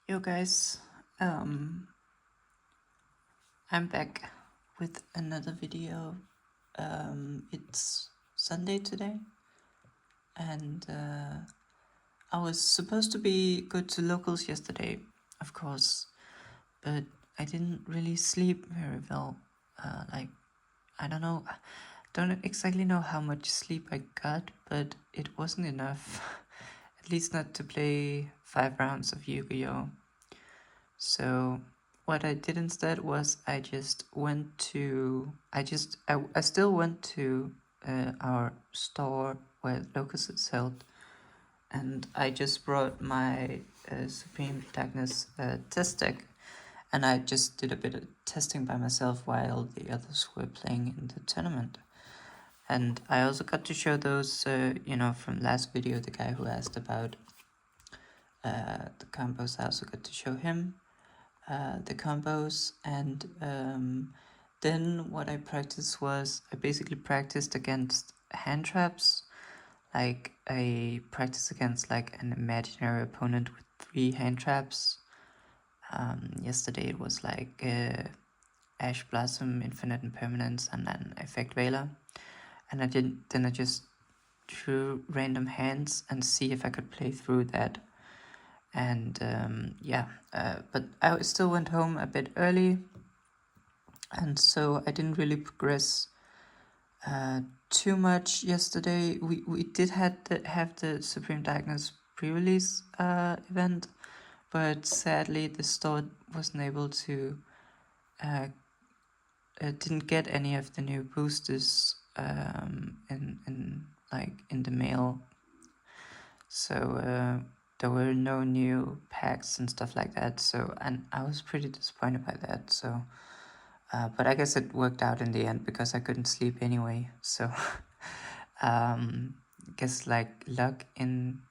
Yo guys, um, I'm back with another video. It's Sunday today, and I was supposed to be good to locals yesterday, of course, but I didn't really sleep very well. I don't know, don't exactly know how much sleep I got, but it wasn't enough. At least not to play 5 rounds of Yu-Gi-Oh! So what I did instead was I still went to our store where Locus is held, and I just brought my Supreme Darkness test deck, and I just did a bit of testing by myself while the others were playing in the tournament. And I also got to show those, from last video, the guy who asked about the combos. I also got to show him the combos, and then what I practiced was I basically practiced against hand traps. Like I practiced against like an imaginary opponent with 3 hand traps. Yesterday it was like Ash Blossom, Infinite Impermanence, and then Effect Veiler. And I just drew random hands and see if I could play through that. And but I still went home a bit early, and so I didn't really progress too much yesterday. We did have the Supreme Darkness pre-release event, but sadly the store wasn't able to didn't get any of the new boosters in the mail. So there were no new packs and stuff like that. So, and I was pretty disappointed by that. So, but I guess it worked out in the end because I couldn't sleep anyway. So, I guess like luck in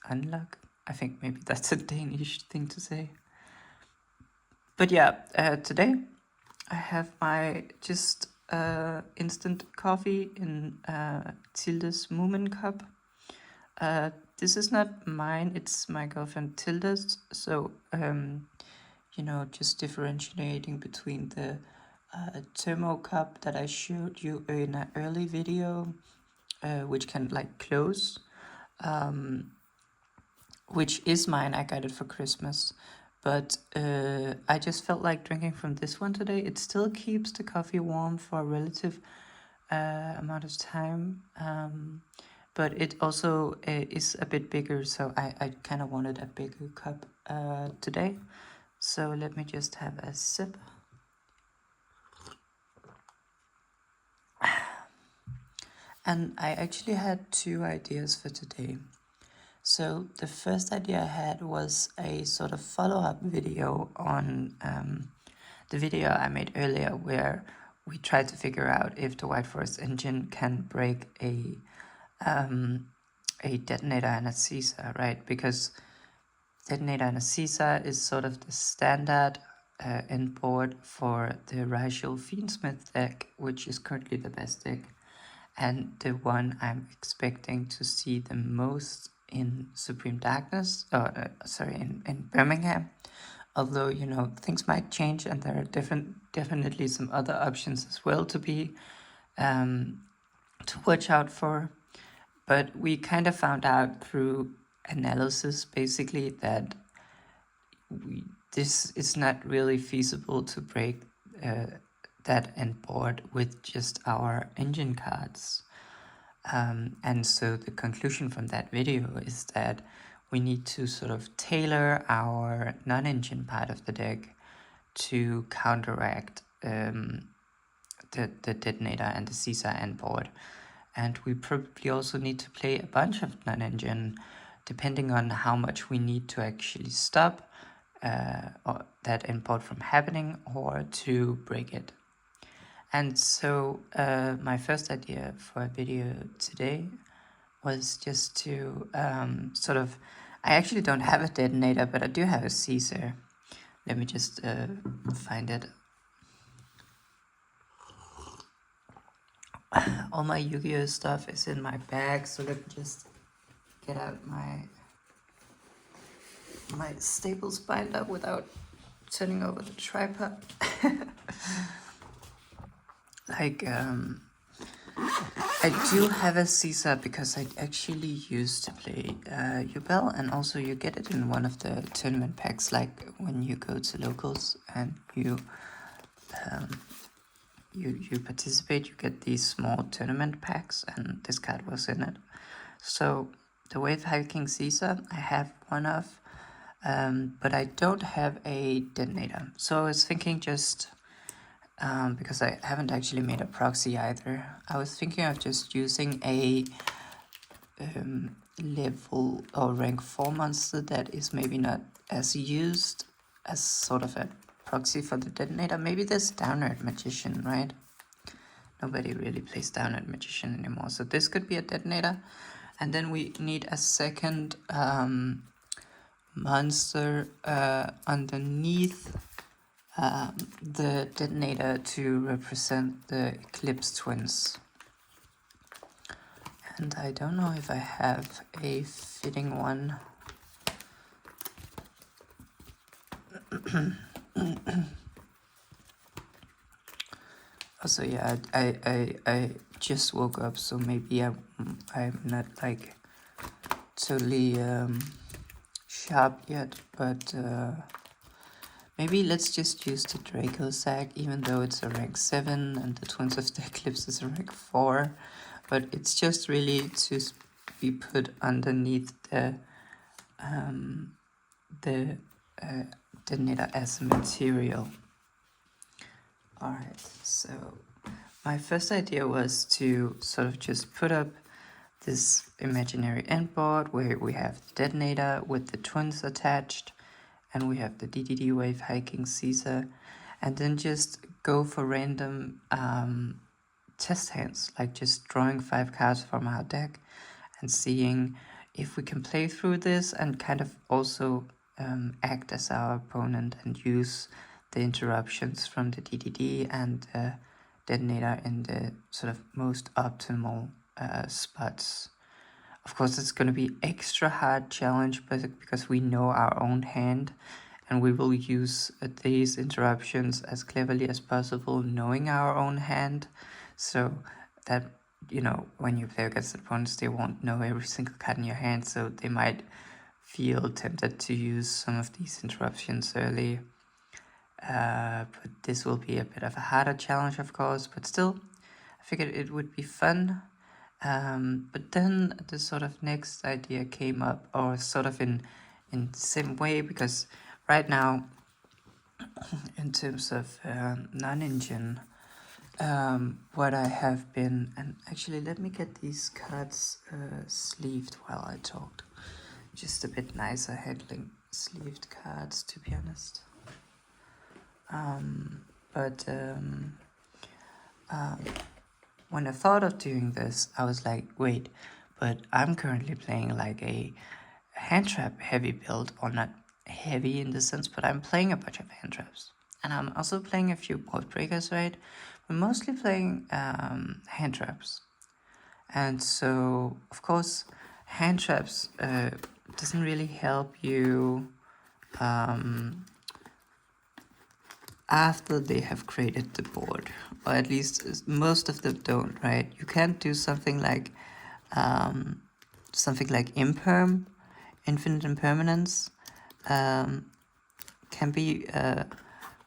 unluck. I think maybe that's a Danish thing to say. But yeah, today I have my just instant coffee in Tilda's Moomin cup. This is not mine, it's my girlfriend Tilda's. So, just differentiating between the thermo cup that I showed you in an early video, which can like close, which is mine. I got it for Christmas. But I just felt like drinking from this one today. It still keeps the coffee warm for a relative amount of time. But it also is a bit bigger, so I kind of wanted a bigger cup today. So let me just have a sip. And I actually had 2 ideas for today. So the first idea I had was a sort of follow-up video on the video I made earlier where we tried to figure out if the White Forest engine can break a detonator and a Caesar, right? Because detonator and a Caesar is sort of the standard end board for the Rigel Fiendsmith deck, which is currently the best deck, and the one I'm expecting to see the most in Supreme Darkness, in Birmingham. Although, things might change and there are definitely some other options as well to be, to watch out for. But we kind of found out through analysis, basically, that this is not really feasible to break that end board with just our engine cards. And so the conclusion from that video is that we need to sort of tailor our non-engine part of the deck to counteract the detonator and the Caesar end board. And we probably also need to play a bunch of non-engine, depending on how much we need to actually stop that end board from happening or to break it. And so my first idea for a video today was just to I actually don't have a detonator, but I do have a Caesar. Let me just find it. All my Yu-Gi-Oh stuff is in my bag, so let me just get out my my staples binder without turning over the tripod. Like, I do have a Caesar because I actually used to play Ubel, and also you get it in one of the tournament packs, like when you go to locals and you participate, you get these small tournament packs, and this card was in it. So the Wave Hiking Caesar, I have one of, but I don't have a detonator. So I was thinking just, because I haven't actually made a proxy either, I was thinking of just using a level or rank 4 monster that is maybe not as used as sort of a proxy for the detonator. Maybe this Downerd Magician, right? Nobody really plays Downerd Magician anymore, so this could be a detonator. And then we need a second monster underneath the detonator to represent the Eclipse Twins. And I don't know if I have a fitting one. Also, yeah, I just woke up, so maybe I'm not like totally sharp yet, but maybe let's just use the Draco Sack, even though it's a rank 7 and the Twins of the Eclipse is a rank 4. But it's just really to be put underneath the detonator as a material. Alright, so my first idea was to sort of just put up this imaginary endboard where we have the detonator with the twins attached, and we have the DDD Wave Hiking Caesar, and then just go for random test hands, like just drawing 5 cards from our deck and seeing if we can play through this and kind of also act as our opponent and use the interruptions from the DDD and detonator in the sort of most optimal spots. Of course, it's going to be extra hard challenge, but because we know our own hand, and we will use these interruptions as cleverly as possible, knowing our own hand, so that, you know, when you play against opponents, they won't know every single card in your hand, so they might feel tempted to use some of these interruptions early. But this will be a bit of a harder challenge, of course, but still, I figured it would be fun. But then the sort of next idea came up, or sort of in the same way, because right now, in terms of non-engine, what I have been, and actually let me get these cards sleeved while I talked. Just a bit nicer handling sleeved cards, to be honest. When I thought of doing this, I was like, wait, but I'm currently playing like a hand trap heavy build, or not heavy in the sense, but I'm playing a bunch of hand traps. And I'm also playing a few board breakers, right? We're mostly playing hand traps. And so, of course, hand traps doesn't really help you after they have created the board, or at least most of them don't, right? You can't do something like imperm, infinite impermanence, can be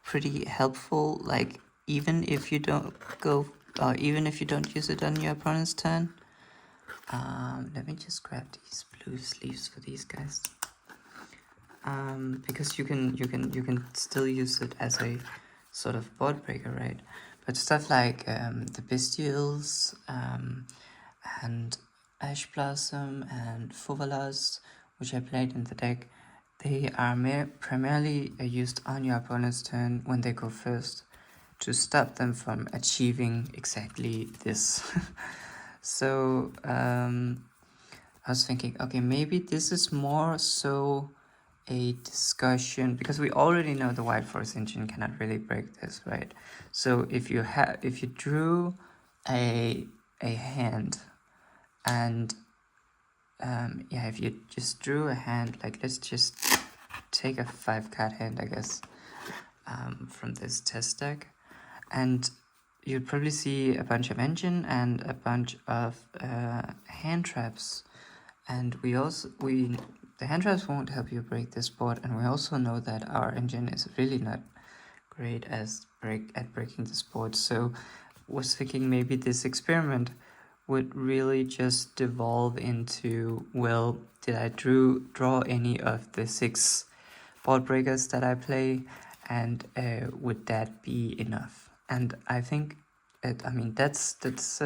pretty helpful, like even if you don't go, or even if you don't use it on your opponent's turn. Let me just grab these blue sleeves for these guys. Because you can still use it as a sort of board breaker, right? But stuff like the Bestials and Ash Blossom and Fuvalas, which I played in the deck, they are primarily used on your opponent's turn when they go first, to stop them from achieving exactly this. So I was thinking, okay, maybe this is more so a discussion, because we already know the White Force engine cannot really break this, right? So if you drew a hand, and if you just drew a hand, like let's just take a 5-card hand, I guess, from this test deck. And you'd probably see a bunch of engine and a bunch of hand traps. And the hand traps won't help you break this board, and we also know that our engine is really not great at breaking this board. So was thinking maybe this experiment would really just devolve into, well, did I draw any of the 6 board breakers that I play, and would that be enough? And I think that's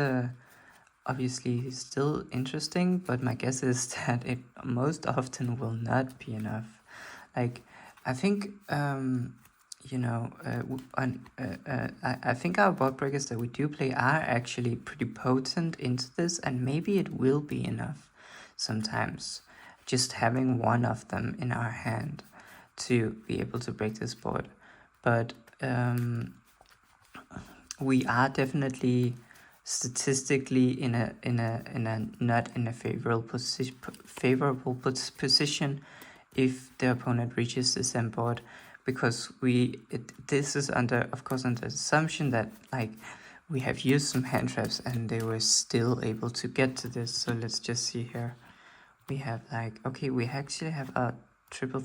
obviously still interesting, but my guess is that it most often will not be enough. Like, I think I think our board breakers that we do play are actually pretty potent into this, and maybe it will be enough sometimes, just having one of them in our hand to be able to break this board. But we are definitely statistically in a not in a favorable position if the opponent reaches this end board, because this is under the assumption that like we have used some hand traps and they were still able to get to this. So let's just see here. We have we actually have a triple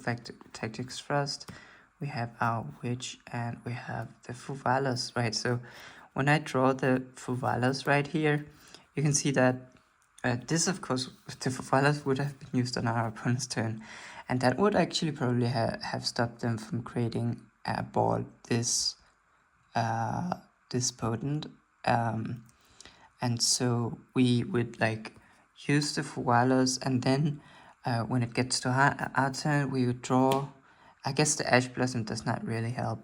tactics thrust, we have our witch, and we have the Fuvalas, right? So when I draw the Fuvalas right here, you can see that this, of course, the Fuvalas would have been used on our opponent's turn, and that would actually probably have stopped them from creating a board this potent. And so we would use the Fuvalas, and then when it gets to our turn, we would draw. I guess the Ash Blossom does not really help.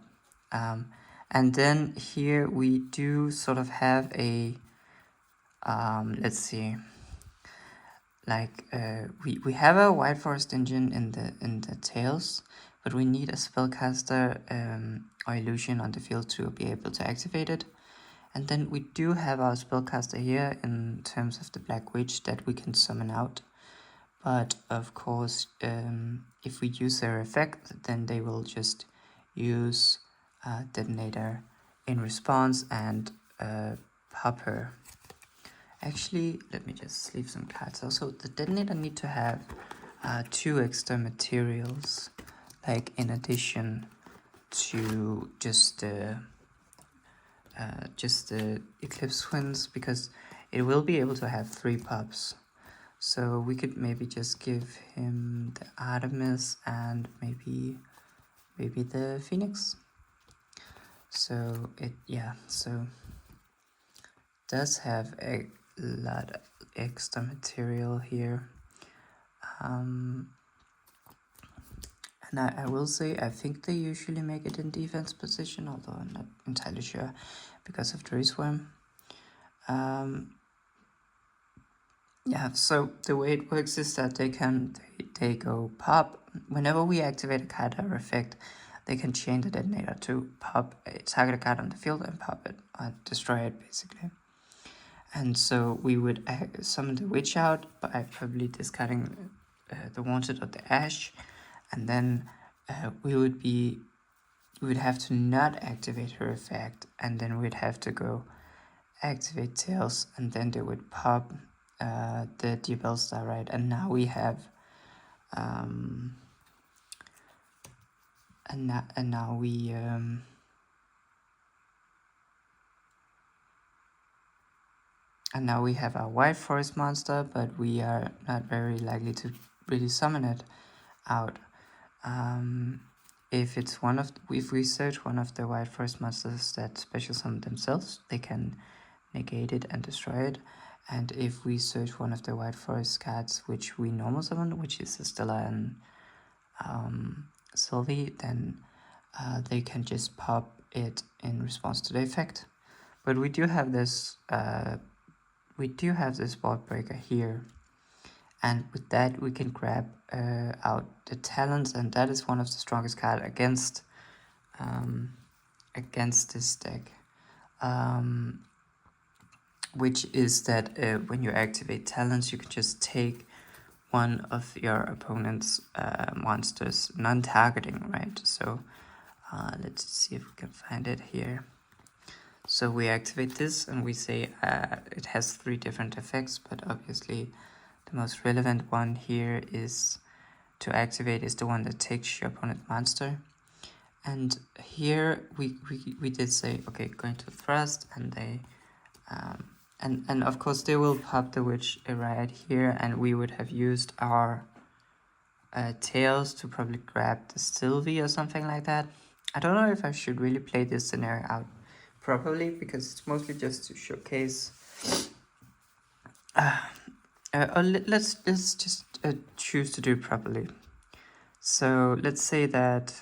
And then here we do sort of have a, let's see, we have a White Forest engine in the tails, but we need a spellcaster or illusion on the field to be able to activate it. And then we do have our spellcaster here in terms of the Black Witch that we can summon out. But of course, if we use their effect, then they will just use Detonator in response and pop her. Actually, let me just leave some cards. Also, the Detonator need to have 2 extra materials, in addition to just the Eclipse Twins, because it will be able to have 3 pops. So we could maybe just give him the Artemis and maybe the Phoenix. So it does have a lot of extra material here. And I will say, I think they usually make it in defense position, although I'm not entirely sure because of Tree Swarm. So the way it works is that they go pop. Whenever we activate a card or effect, they can chain the Detonator to pop target a card on the field and pop it, or destroy it basically. And so we would summon the Witch out by probably discarding the Wanted or the Ash, and then we would have to not activate her effect, and then we'd have to go activate Tails, and then they would pop the Diabell Star, right? And now we have and now we have our White Forest monster, but we are not very likely to really summon it out. If we search one of the White Forest monsters that special summon themselves, they can negate it and destroy it. And if we search one of the White Forest cards which we normal summon, which is Estella and Sylvie, then they can just pop it in response to the effect. But we do have this board breaker here, and with that we can grab out the Talons, and that is one of the strongest cards against this deck. Which is that when you activate Talons, you can just take one of your opponent's monsters non-targeting, right? So let's see if we can find it here. So we activate this and we say it has 3 different effects, but obviously the most relevant one here is to activate is the one that takes your opponent's monster. And here we did say, okay, going to thrust, and they and of course they will pop the witch right here, and we would have used our tails to probably grab the Sylvie or something like that. I don't know if I should really play this scenario out properly, because it's mostly just to showcase. Let's just choose to do it properly. So let's say that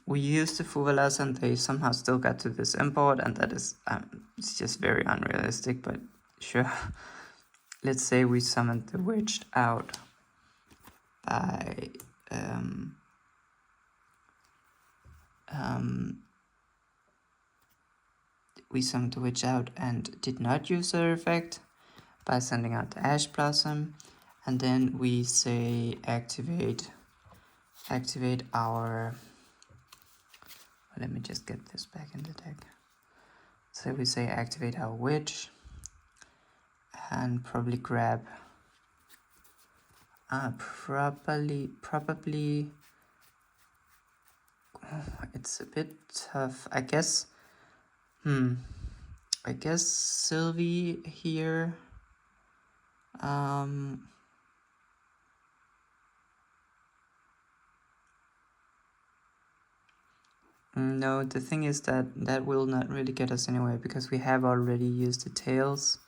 we used the Fuvalas and they somehow still got to this import, and that is it's just very unrealistic, but sure. Let's say we summoned the witch out by we summoned the witch out and did not use her effect by sending out the Ash Blossom, and then we say activate our, let me just get this back in the deck. So we say activate our witch and probably grab probably it's a bit tough, I guess. I guess Sylvie here. No, the thing is that will not really get us anywhere, because we have already used the tails.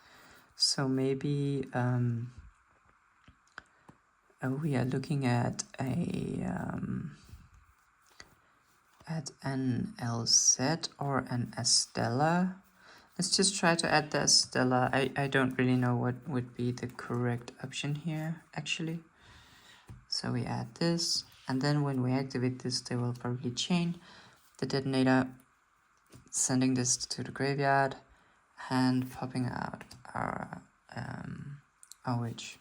So maybe we are looking at an LZ or an Estella. Let's just try to add the Estella. I don't really know what would be the correct option here, actually. So we add this, and then when we activate this, they will probably chain the detonator, sending this to the graveyard, and popping out our witch.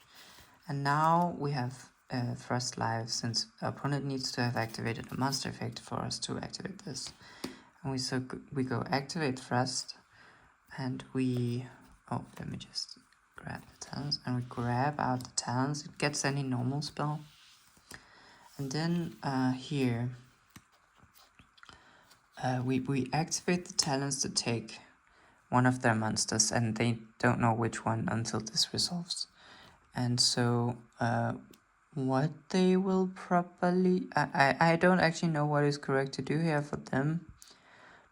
And now we have Thrust live, since the opponent needs to have activated a monster effect for us to activate this. And we go activate Thrust, and we, let me just grab the talents, and we grab out the talents. It gets any normal spell. And then here we activate the talents to take one of their monsters, and they don't know which one until this resolves. And so what they will probably, I don't actually know what is correct to do here for them,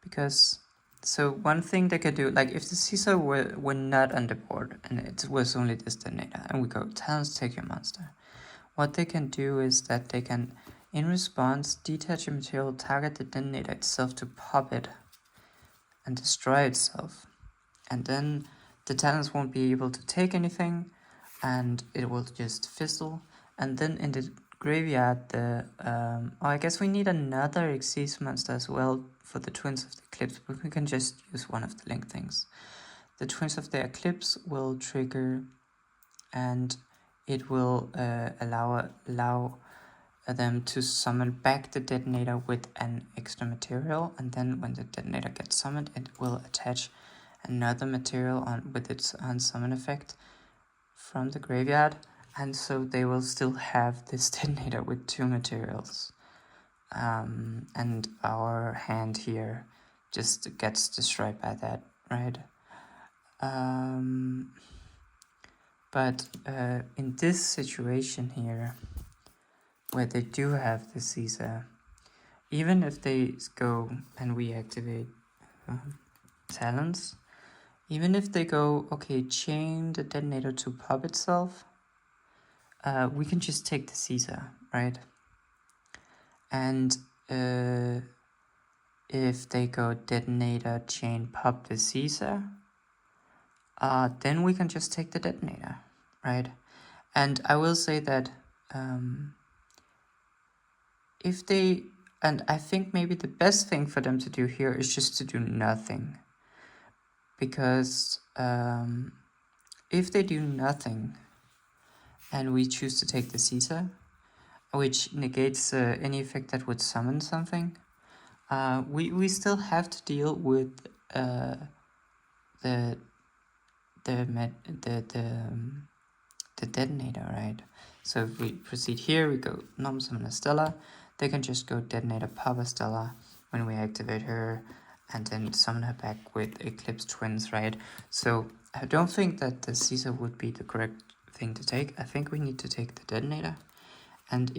because so one thing they could do, like if the Caesar were not on the board and it was only this detonator, and we go talents take your monster, what they can do is that they can, in response, detach a material, target the detonator itself to pop it and destroy itself. And then the talents won't be able to take anything, and it will just fizzle. And then in the graveyard, I guess we need another Xyz monster as well for the Twins of the Eclipse, but we can just use one of the link things. The Twins of the Eclipse will trigger, and it will allow them to summon back the detonator with an extra material, and then when the detonator gets summoned, it will attach another material on with its unsummon effect from the graveyard, and so they will still have this detonator with 2 materials. And our hand here just gets destroyed by that, right? But in this situation here, where they do have the Caesar, even if they go and we activate talents, even if they go, okay, chain the detonator to pop itself, we can just take the Caesar, right? And if they go detonator, chain, pop the Caesar, then we can just take the detonator, right? And I will say that if they, and I think maybe the best thing for them to do here is just to do nothing. Because if they do nothing, and we choose to take the Caesar, which negates any effect that would summon something, we still have to deal with the the detonator, right? So if we proceed here, we go normal summon a Stella. They can just go detonator pop a Stella when we activate her, and then summon her back with Eclipse Twins, right? So I don't think that the Caesar would be the correct thing to take. I think we need to take the detonator. And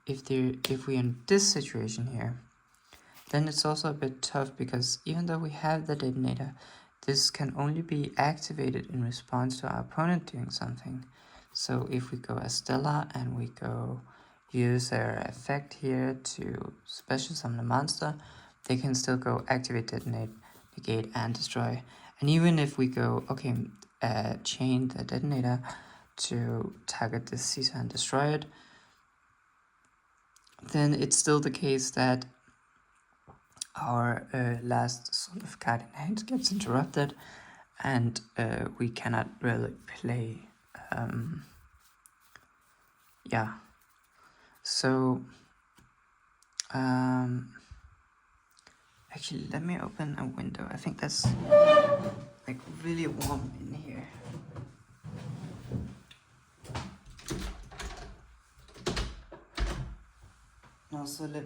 if we're in this situation here, then it's also a bit tough, because even though we have the detonator, this can only be activated in response to our opponent doing something. So if we go as Stella and we go use their effect here to special summon a monster, they can still go activate, detonate, negate, and destroy. And even if we go, okay, chain the detonator to target this Caesar and destroy it, then it's still the case that our last sort of card in hand gets interrupted, and we cannot really play. Yeah. So actually, let me open a window. I think that's like really warm in here. Also, let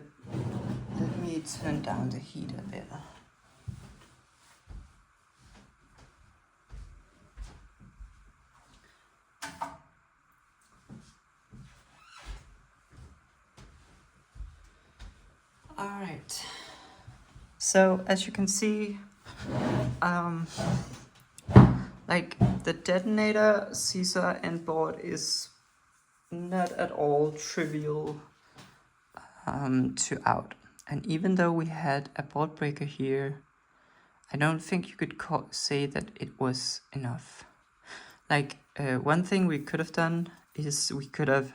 me turn down the heat a bit. Alright. So as you can see, like the detonator Caesar and board is not at all trivial to out. And even though we had a board breaker here, I don't think you could say that it was enough. Like one thing we could have done is we could have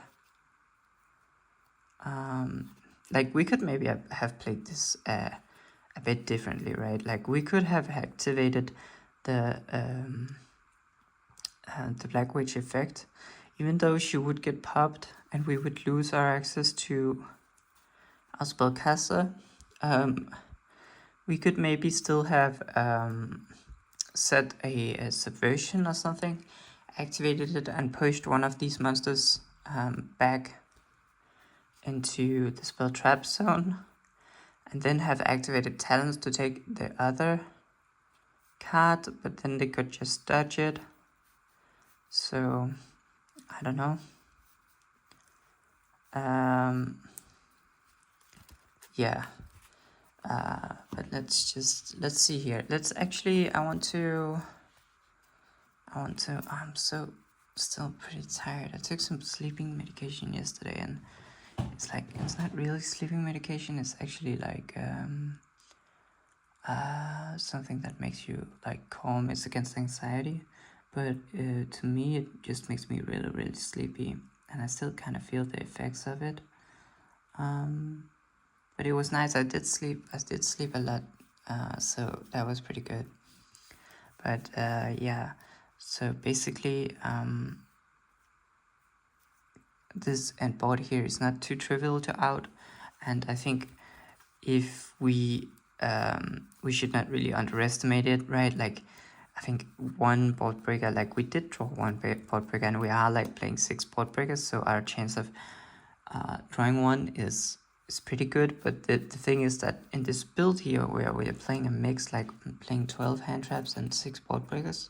like we could maybe have played this a bit differently, right? Like we could have activated the Black Witch effect, even though she would get popped and we would lose our access to our spellcaster. We could maybe still have set a subversion or something, activated it and pushed one of these monsters back into the spell trap zone, and then have activated talents to take the other card, but then they could just dodge it. So I don't know. Yeah. But let's see here. I'm still pretty tired. I took some sleeping medication yesterday, and it's not really sleeping medication. It's actually like something that makes you like calm. It's against anxiety, but to me it just makes me really, really sleepy, and I still kind of feel the effects of it. But it was nice. I did sleep a lot, so that was pretty good. But yeah, so basically this end board here is not too trivial to out, and I think if we should not really underestimate it, right? Like I think one board breaker, like we did draw one board breaker, and we are like playing 6 board breakers, so our chance of drawing one is pretty good. But the thing is that in this build here, where we are playing a mix, like playing 12 hand traps and 6 board breakers,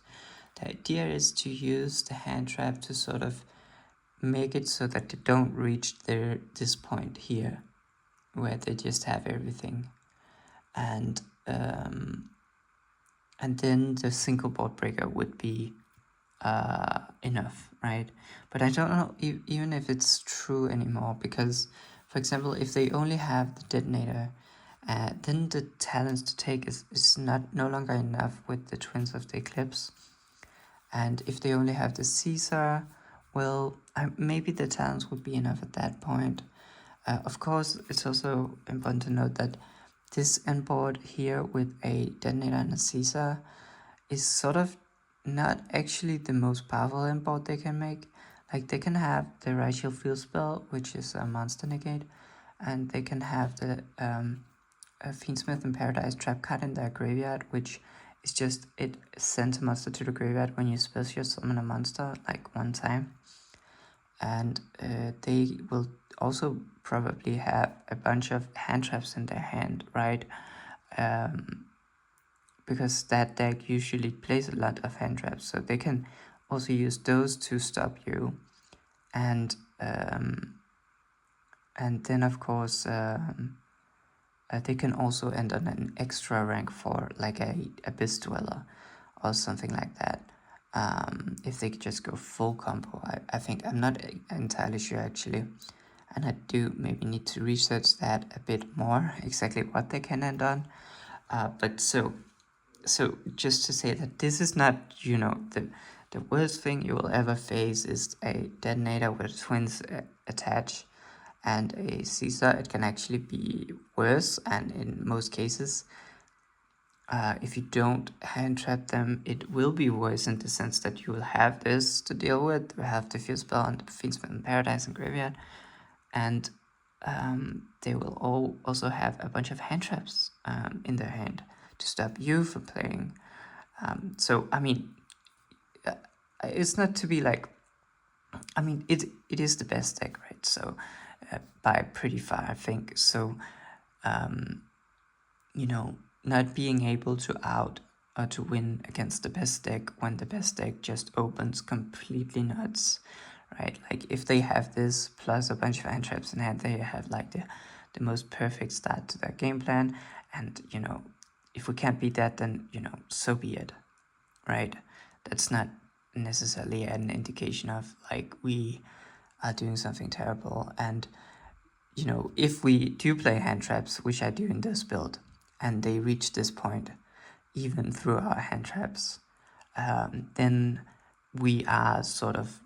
the idea is to use the hand trap to sort of make it so that they don't reach this point here, where they just have everything, and then the single board breaker would be enough, right? But I don't know even if it's true anymore, because for example, if they only have the detonator, then the talents to take is no longer enough with the Twins of the Eclipse. And if they only have the Caesar, well, maybe the talents would be enough at that point. Of course, it's also important to note that this end board here with a detonator and a Caesar is sort of not actually the most powerful end board they can make. Like they can have the Rightful Field spell, which is a monster negate, and they can have the Fiendsmith in Paradise trap card in their graveyard, which is just, it sends a monster to the graveyard when you special summon a monster like one time. And they will also probably have a bunch of hand traps in their hand, right? Because that deck usually plays a lot of hand traps, so they can also use those to stop you. And then of course they can also end on an extra rank for like a Abyss Dweller or something like that. If they just go full combo, I think, I'm not entirely sure actually, and I do maybe need to research that a bit more, exactly what they can end on. But so just to say that this is not, the worst thing you will ever face is a detonator with twins attached and a Caesar. It can actually be worse, and in most cases, if you don't hand trap them, it will be worse in the sense that you will have this to deal with. You have the Fuse Spell and the Fiendsmith in Paradise and Graveyard, and they will all also have a bunch of hand traps in their hand to stop you from playing. So I mean, it's not to be like, I mean, it is the best deck, right? So by pretty far, I think. So not being able to out or to win against the best deck when the best deck just opens completely nuts, right? Like if they have this plus a bunch of hand traps in hand, they have like the most perfect start to their game plan. And if we can't beat that, then so be it, right? That's not necessarily an indication of like we are doing something terrible. And if we do play hand traps, which I do in this build, and they reach this point even through our hand traps, then we are sort of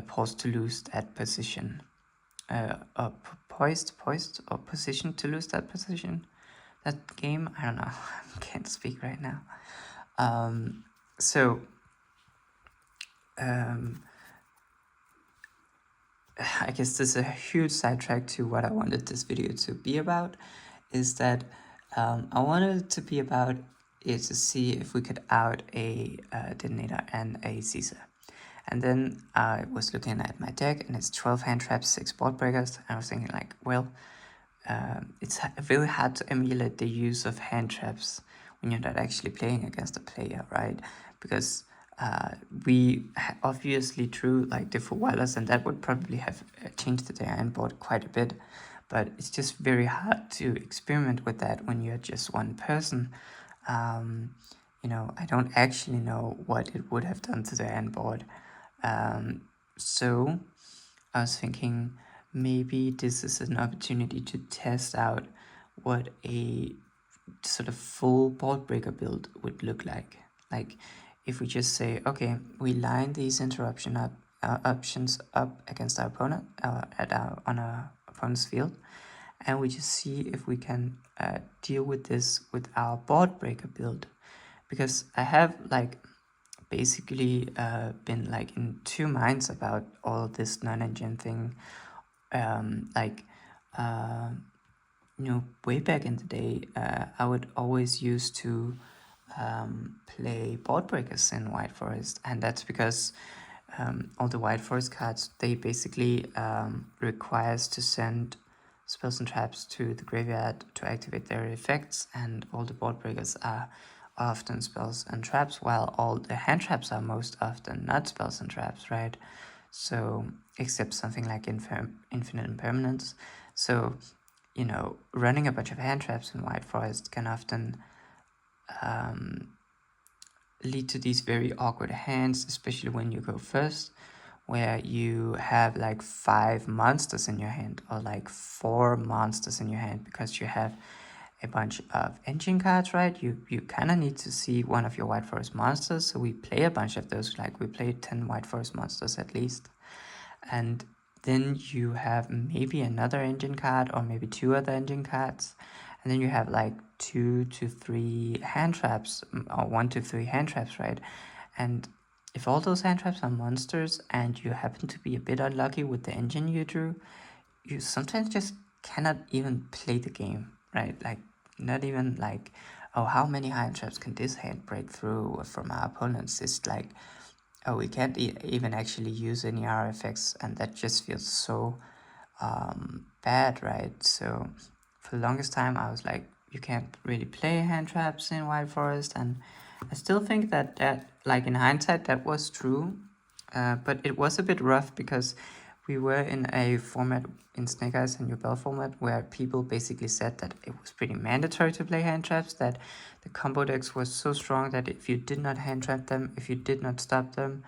poised to lose that position, or poised or positioned to lose that position, that game. I don't know. I can't speak right now. So I guess this is a huge sidetrack to what I wanted this video to be about, is that I wanted it to be about is to see if we could out a detonator and a Caesar. And then I was looking at my deck, and it's 12 hand traps, 6 board breakers, and I was thinking like, well, it's very hard to emulate the use of hand traps when you're not actually playing against a player, right? Because we obviously drew like the Furwellers, and that would probably have changed the hand board quite a bit. But it's just very hard to experiment with that when you're just one person. I don't actually know what it would have done to the hand board. So I was thinking maybe this is an opportunity to test out what a sort of full board breaker build would look like. Like if we just say, okay, we line these interruption options up against our opponent on our opponent's field, and we just see if we can deal with this with our board breaker build. Because I have like basically been like in two minds about all this non-engine thing. Way back in the day, I would always used to play board breakers in White Forest, and that's because all the White Forest cards, they basically requires to send spells and traps to the graveyard to activate their effects, and all the board breakers are often spells and traps, while all the hand traps are most often not spells and traps, right? So except something like infinite impermanence. So running a bunch of hand traps in White Forest can often lead to these very awkward hands, especially when you go first, where you have like 5 monsters in your hand, or like 4 monsters in your hand, because you have a bunch of engine cards, right? You kind of need to see one of your White Forest monsters, so we play a bunch of those, like we play 10 White Forest monsters at least. And then you have maybe another engine card, or maybe 2 other engine cards, and then you have like 2 to 3 hand traps, or 1 to 3 hand traps, right? And if all those hand traps are monsters and you happen to be a bit unlucky with the engine you drew, you sometimes just cannot even play the game, right? Like, not even like, oh, how many hand traps can this hand break through from our opponents? It's like, oh, we can't even actually use any R effects, and that just feels so bad, right? So for the longest time I was like, you can't really play hand traps in Wild Forest, and I still think that like in hindsight that was true, but it was a bit rough because we were in a format in Snake Eyes and New Bell format where people basically said that it was pretty mandatory to play hand traps, that the combo decks was so strong that if you did not hand trap them, if you did not stop them,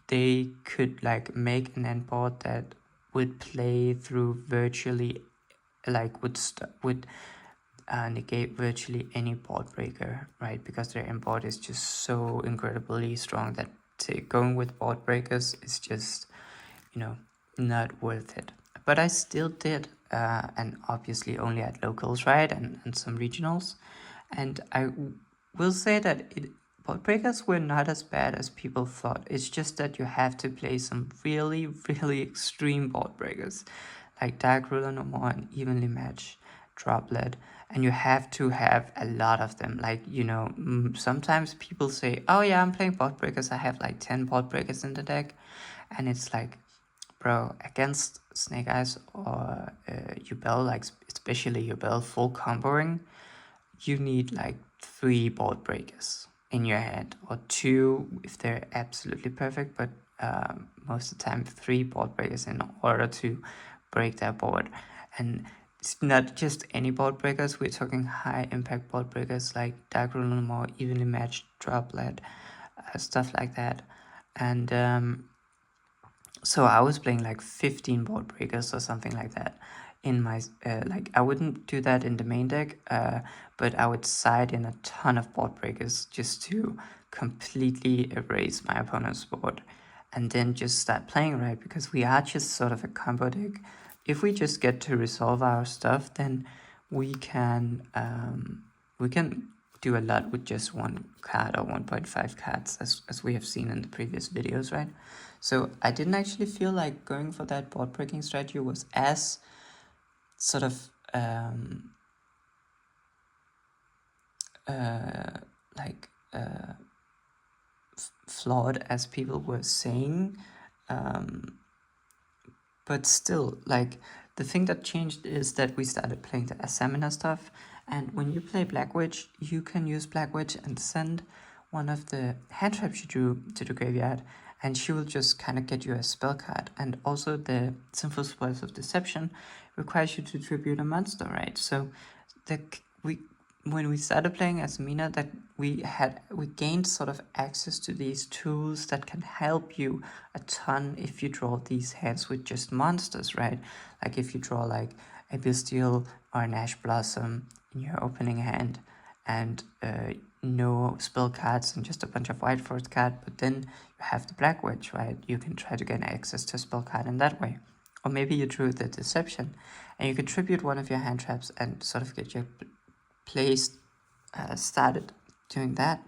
they could like make an end board that would play through virtually, like would negate virtually any board breaker, right? Because their end board is just so incredibly strong that going with board breakers is just, you know, not worth it. But I still did, and obviously only at locals, right? And some regionals. And I will say that board breakers were not as bad as people thought. It's just that you have to play some really, really extreme board breakers, like Dark Ruler No More and Evenly Matched Droplet. And you have to have a lot of them. Like, you know, sometimes people say, oh yeah, I'm playing board breakers. I have like 10 board breakers in the deck. And it's like, bro, against Snake Eyes or Yubel, like especially Yubel full comboing, you need like 3 board breakers in your hand, or 2 if they're absolutely perfect, but most of the time 3 board breakers in order to break that board. And it's not just any board breakers, we're talking high impact board breakers like Dark Rule No More, Evenly Matched Droplet, stuff like that. And so I was playing like 15 board breakers or something like that in my like, I wouldn't do that in the main deck, but I would side in a ton of board breakers just to completely erase my opponent's board and then just start playing, right? Because we are just sort of a combo deck. If we just get to resolve our stuff, then we can do a lot with just 1 card or 1.5 cards, as we have seen in the previous videos, right? So I didn't actually feel like going for that board breaking strategy was as sort of like flawed as people were saying, but still, like, the thing that changed is that we started playing the Assamina stuff, and when you play Black Witch, you can use Black Witch and send one of the hand traps you drew to the graveyard, and she will just kind of get you a spell card. And also the Sinful Spoils of Deception requires you to tribute a monster, right? So when we started playing as Mina, that we gained sort of access to these tools that can help you a ton if you draw these hands with just monsters, right? Like if you draw like a Bestial or an Ash Blossom in your opening hand, and no spell cards and just a bunch of White Forest cards, but then you have the Black Witch, right? You can try to gain access to a spell card in that way. Or maybe you drew the Deception, and you can tribute one of your hand traps and sort of get your place started doing that.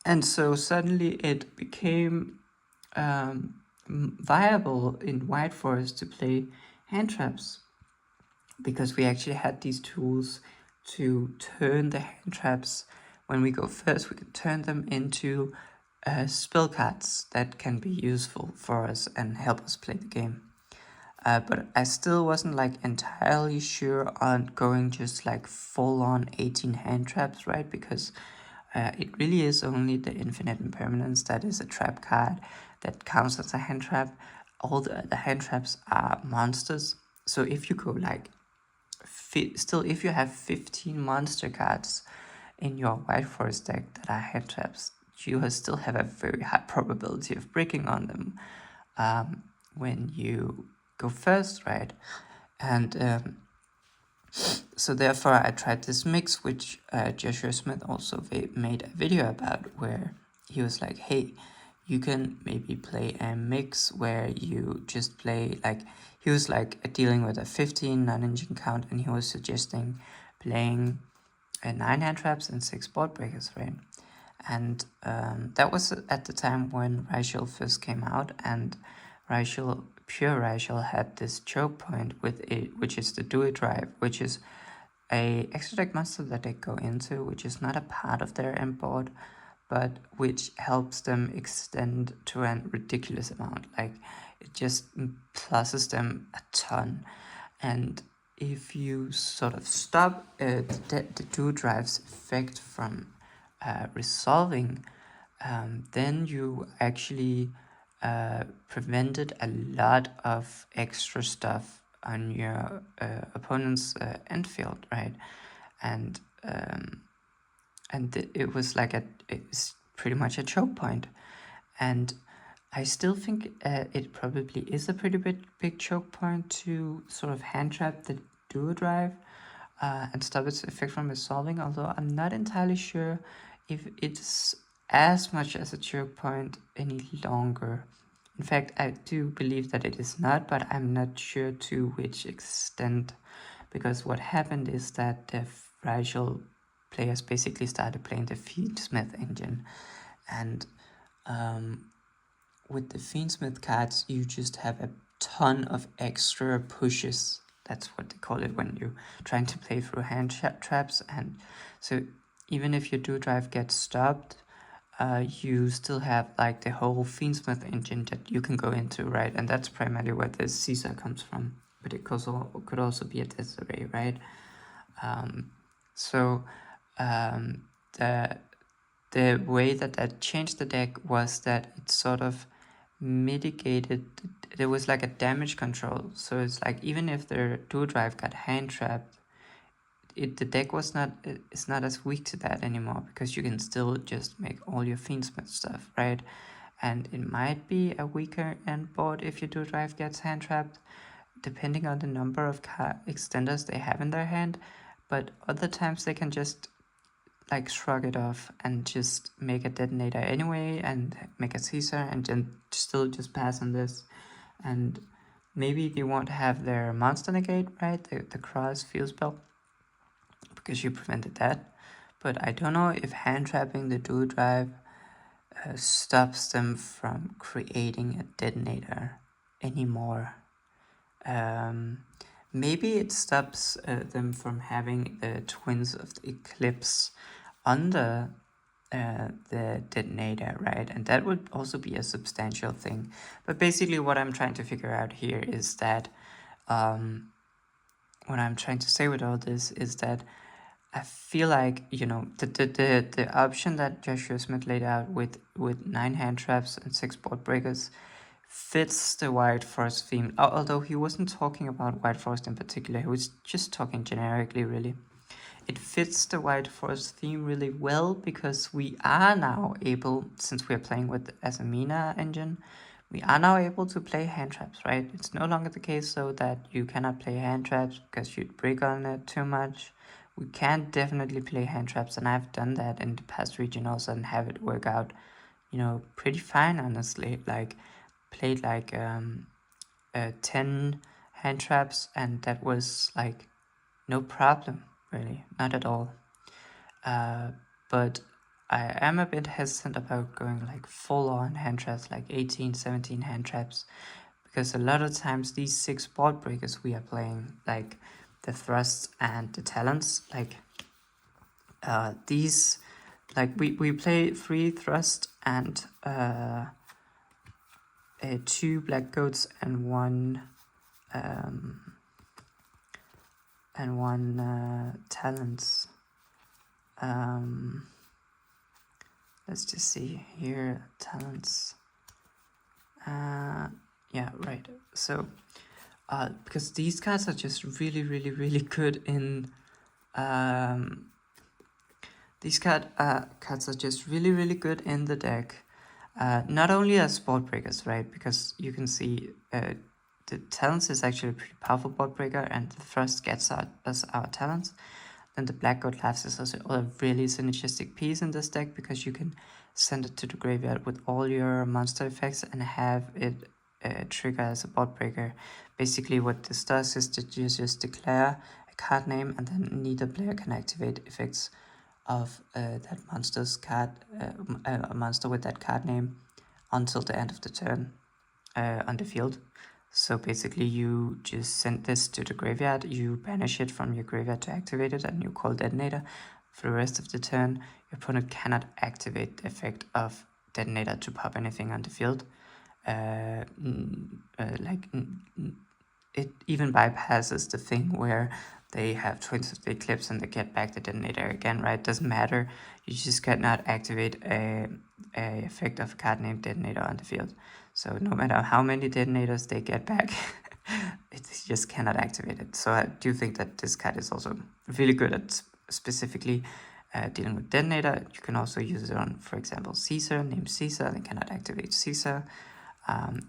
And so suddenly it became viable in White Forest to play hand traps, because we actually had these tools to turn the hand traps. When we go first, we can turn them into spell cards that can be useful for us and help us play the game. But I still wasn't like entirely sure on going just like full on 18 hand traps, right? Because it really is only the Infinite Impermanence that is a trap card that counts as a hand trap. All the hand traps are monsters. So if you go like, if you have 15 monster cards in your White Forest deck that are hand traps, you still have a very high probability of breaking on them when you go first, right? And so therefore I tried this mix, which Joshua Smith also made a video about, where he was like, hey, you can maybe play a mix where you just play, like, he was like dealing with a 15 non-engine count, and he was suggesting playing 9 hand traps and 6 board breakers, right? And that was at the time when Raichel first came out, and pure Raichel had this choke point with it, which is the Do It Drive, which is a extra deck monster that they go into, which is not a part of their import, but which helps them extend to a ridiculous amount. Like, it just pluses them a ton. And if you sort of stop the Do Drive's effect from resolving, then you actually prevented a lot of extra stuff on your opponent's end field, right? And it was like it's pretty much a choke point. And I still think it probably is a pretty big choke point to sort of hand trap the Duo Drive and stop its effect from resolving, although I'm not entirely sure if it's as much as a choke point any longer. In fact, I do believe that it is not, but I'm not sure to which extent, because what happened is that the fragile players basically started playing the Fiendsmith engine, and with the Fiendsmith cards, you just have a ton of extra pushes. That's what they call it when you're trying to play through hand traps. And so even if your Do Drive gets stopped, you still have like the whole Fiendsmith engine that you can go into, right? And that's primarily where the Caesar comes from. But it could also be a Desiree, right? So the way that changed the deck was that it sort of mitigated. There was like a damage control, so it's like even if the Do Drive got hand trapped, the deck was not it's not as weak to that anymore, because you can still just make all your Fiendsmith stuff, right? And it might be a weaker end board if your Do Drive gets hand trapped, depending on the number of extenders they have in their hand. But other times they can just like shrug it off and just make a detonator anyway and make a Caesar and then still just pass on this. And maybe they won't have their monster negate, right? The cross field spell, because you prevented that. But I don't know if hand trapping the Do Drive stops them from creating a detonator anymore. Maybe it stops them from having the Twins of the Eclipse under the detonator, right? And that would also be a substantial thing. But basically what I'm trying to figure out here is that what I'm trying to say with all this is that I feel like, you know, the option that Joshua Smith laid out with 9 hand traps and 6 board breakers fits the White Forest theme. Although he wasn't talking about White Forest in particular, he was just talking generically, really. It fits the White Forest theme really well, because we are now able, since we're playing with as a Mina engine, we are now able to play hand traps, right? It's no longer the case though that you cannot play hand traps because you'd break on it too much. We can definitely play hand traps, and I've done that in the past regionals and have it work out, you know, pretty fine, honestly. Like, played like 10 hand traps, and that was like no problem, really, not at all. But I am a bit hesitant about going like full on hand traps, like 18, 17 hand traps, because a lot of times these 6 board breakers we are playing, like the thrusts and the talents, like these, like we play 3 thrust and 2 black goats and one talents. Let's just see here, talents. Yeah, right. So because these cards are just really, really, really good in these cards are just really, really good in the deck. Not only as board breakers, right? Because you can see the talents is actually a pretty powerful board breaker, and the thrust gets us our talents. Then the Black Goat Laughs is also a really synergistic piece in this deck, because you can send it to the graveyard with all your monster effects and have it trigger as a board breaker. Basically what this does is that you just declare a card name, and then neither player can activate effects of that monster's card, a monster with that card name, until the end of the turn on the field. So basically you just send this to the graveyard, you banish it from your graveyard to activate it, and you call Detonator. For the rest of the turn, your opponent cannot activate the effect of Detonator to pop anything on the field. It even bypasses the thing where they have Twins of the Eclipse and they get back the Detonator again, right? Doesn't matter. You just cannot activate a effect of a card named Detonator on the field. So no matter how many Detonators they get back, it just cannot activate it. So I do think that this card is also really good at specifically dealing with Detonator. You can also use it on, for example, Caesar, named Caesar. They cannot activate Caesar.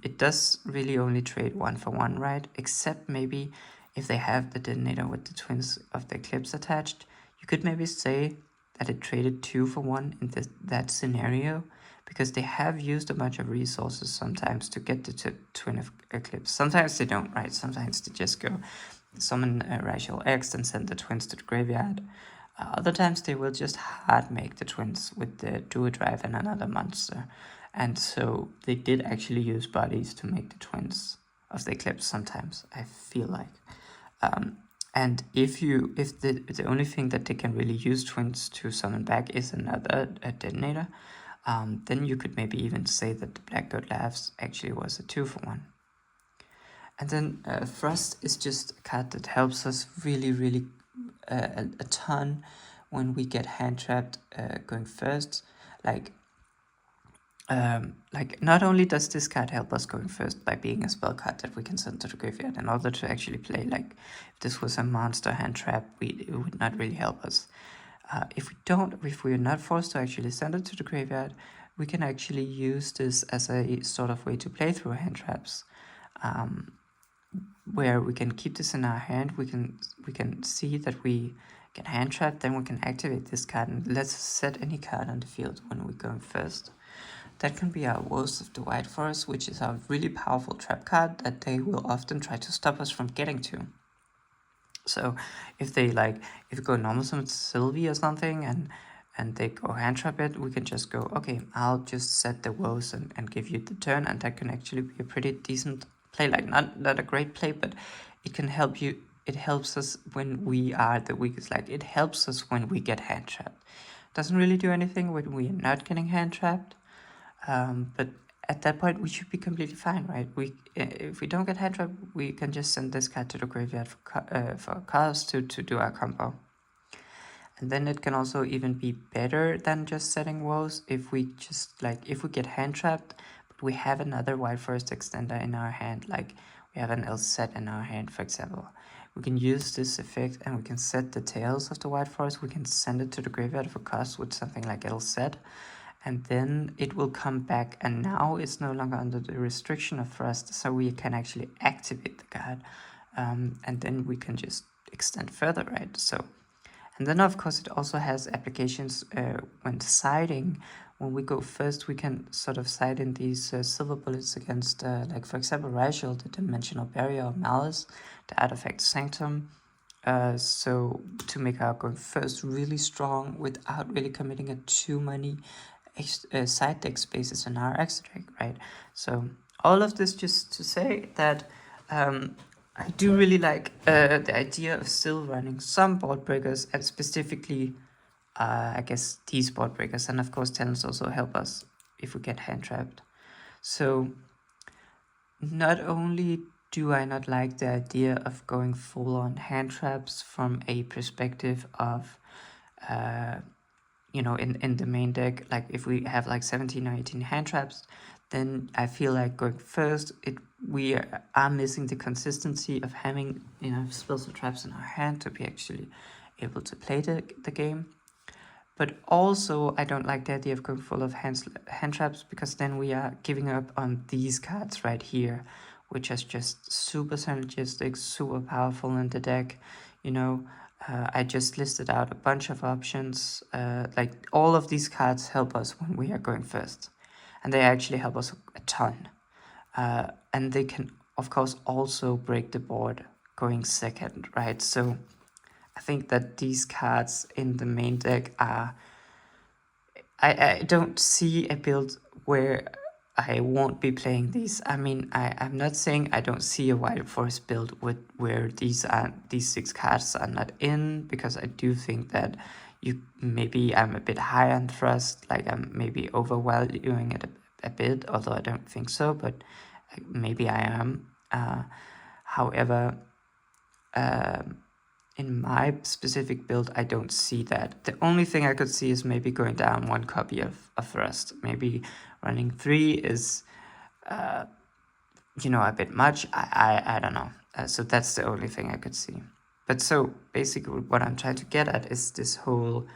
It does really only trade 1-for-1, right? Except maybe if they have the Detonator with the Twins of the Eclipse attached, you could maybe say that it traded 2-for-1 in that scenario, because they have used a bunch of resources sometimes to get the Twin of Eclipse. Sometimes they don't, right? Sometimes they just go summon Racial X and send the Twins to the graveyard. Other times they will just hard make the Twins with the Druid Drive and another monster. And so they did actually use bodies to make the Twins of the Eclipse sometimes, I feel like. And if the only thing that they can really use Twins to summon back is another Detonator, then you could maybe even say that the Black Goat Laughs actually was a 2-for-1. And then Frost is just a card that helps us really a ton when we get hand trapped going first. Like not only does this card help us going first by being a spell card that we can send to the graveyard in order to actually play, like if this was a monster hand trap, it would not really help us. If we're not forced to actually send it to the graveyard, we can actually use this as a sort of way to play through hand traps, where we can keep this in our hand. We can see that we get hand trapped, then we can activate this card and let's set any card on the field when we're going first. That can be our Woes of the White Forest, which is a really powerful trap card that they will often try to stop us from getting to. So if they if you go normal summon Sylvie or something and they go hand trap it, we can just go, okay, I'll just set the Woes and give you the turn, and that can actually be a pretty decent play. Like not a great play, but it can help you. It helps us when we are the weakest. Like it helps us when we get hand trapped. Doesn't really do anything when we are not getting hand trapped. But at that point, we should be completely fine, right? If we don't get hand trap, we can just send this card to the graveyard for cards to do our combo. And then it can also even be better than just setting Woes if we just if we get hand trapped, but we have another White Forest extender in our hand, like we have an Elset in our hand, for example. We can use this effect and we can set the tails of the White Forest. We can send it to the graveyard for cost with something like Elset. And then it will come back, and now it's no longer under the restriction of Frost, so we can actually activate the card, and then we can just extend further, right? So, and then of course it also has applications when siding. When we go first, we can sort of side in these silver bullets against, like for example, Rigel, the Dimensional Barrier, or Malice, the Artifact Sanctum. So to make our going first really strong without really committing it too many side deck spaces in our extra deck, right? So all of this just to say that I do really like the idea of still running some board breakers, and specifically I guess these board breakers, and of course talents also help us if we get hand trapped. So not only do I not like the idea of going full on hand traps from a perspective of in the main deck, like if we have like 17 or 18 hand traps, then I feel like going first, we are missing the consistency of having spells or traps in our hand to be actually able to play the game. But also, I don't like the idea of going full of hand traps, because then we are giving up on these cards right here, which is just super synergistic, super powerful in the deck. I just listed out a bunch of options. Like all of these cards help us when we are going first, and they actually help us a ton. And they can, of course, also break the board going second, right? So I think that these cards in the main deck are... I don't see a build where I won't be playing these. I mean, I'm not saying I don't see a Wild Forest build where these 6 cards are not in, because I do think that maybe I'm a bit high on thrust, like I'm maybe overvaluing it a bit, although I don't think so, but maybe I am. However, in my specific build, I don't see that. The only thing I could see is maybe going down 1 copy of thrust. Maybe running 3 is, a bit much. I don't know. So that's the only thing I could see. But so basically what I'm trying to get at is this whole...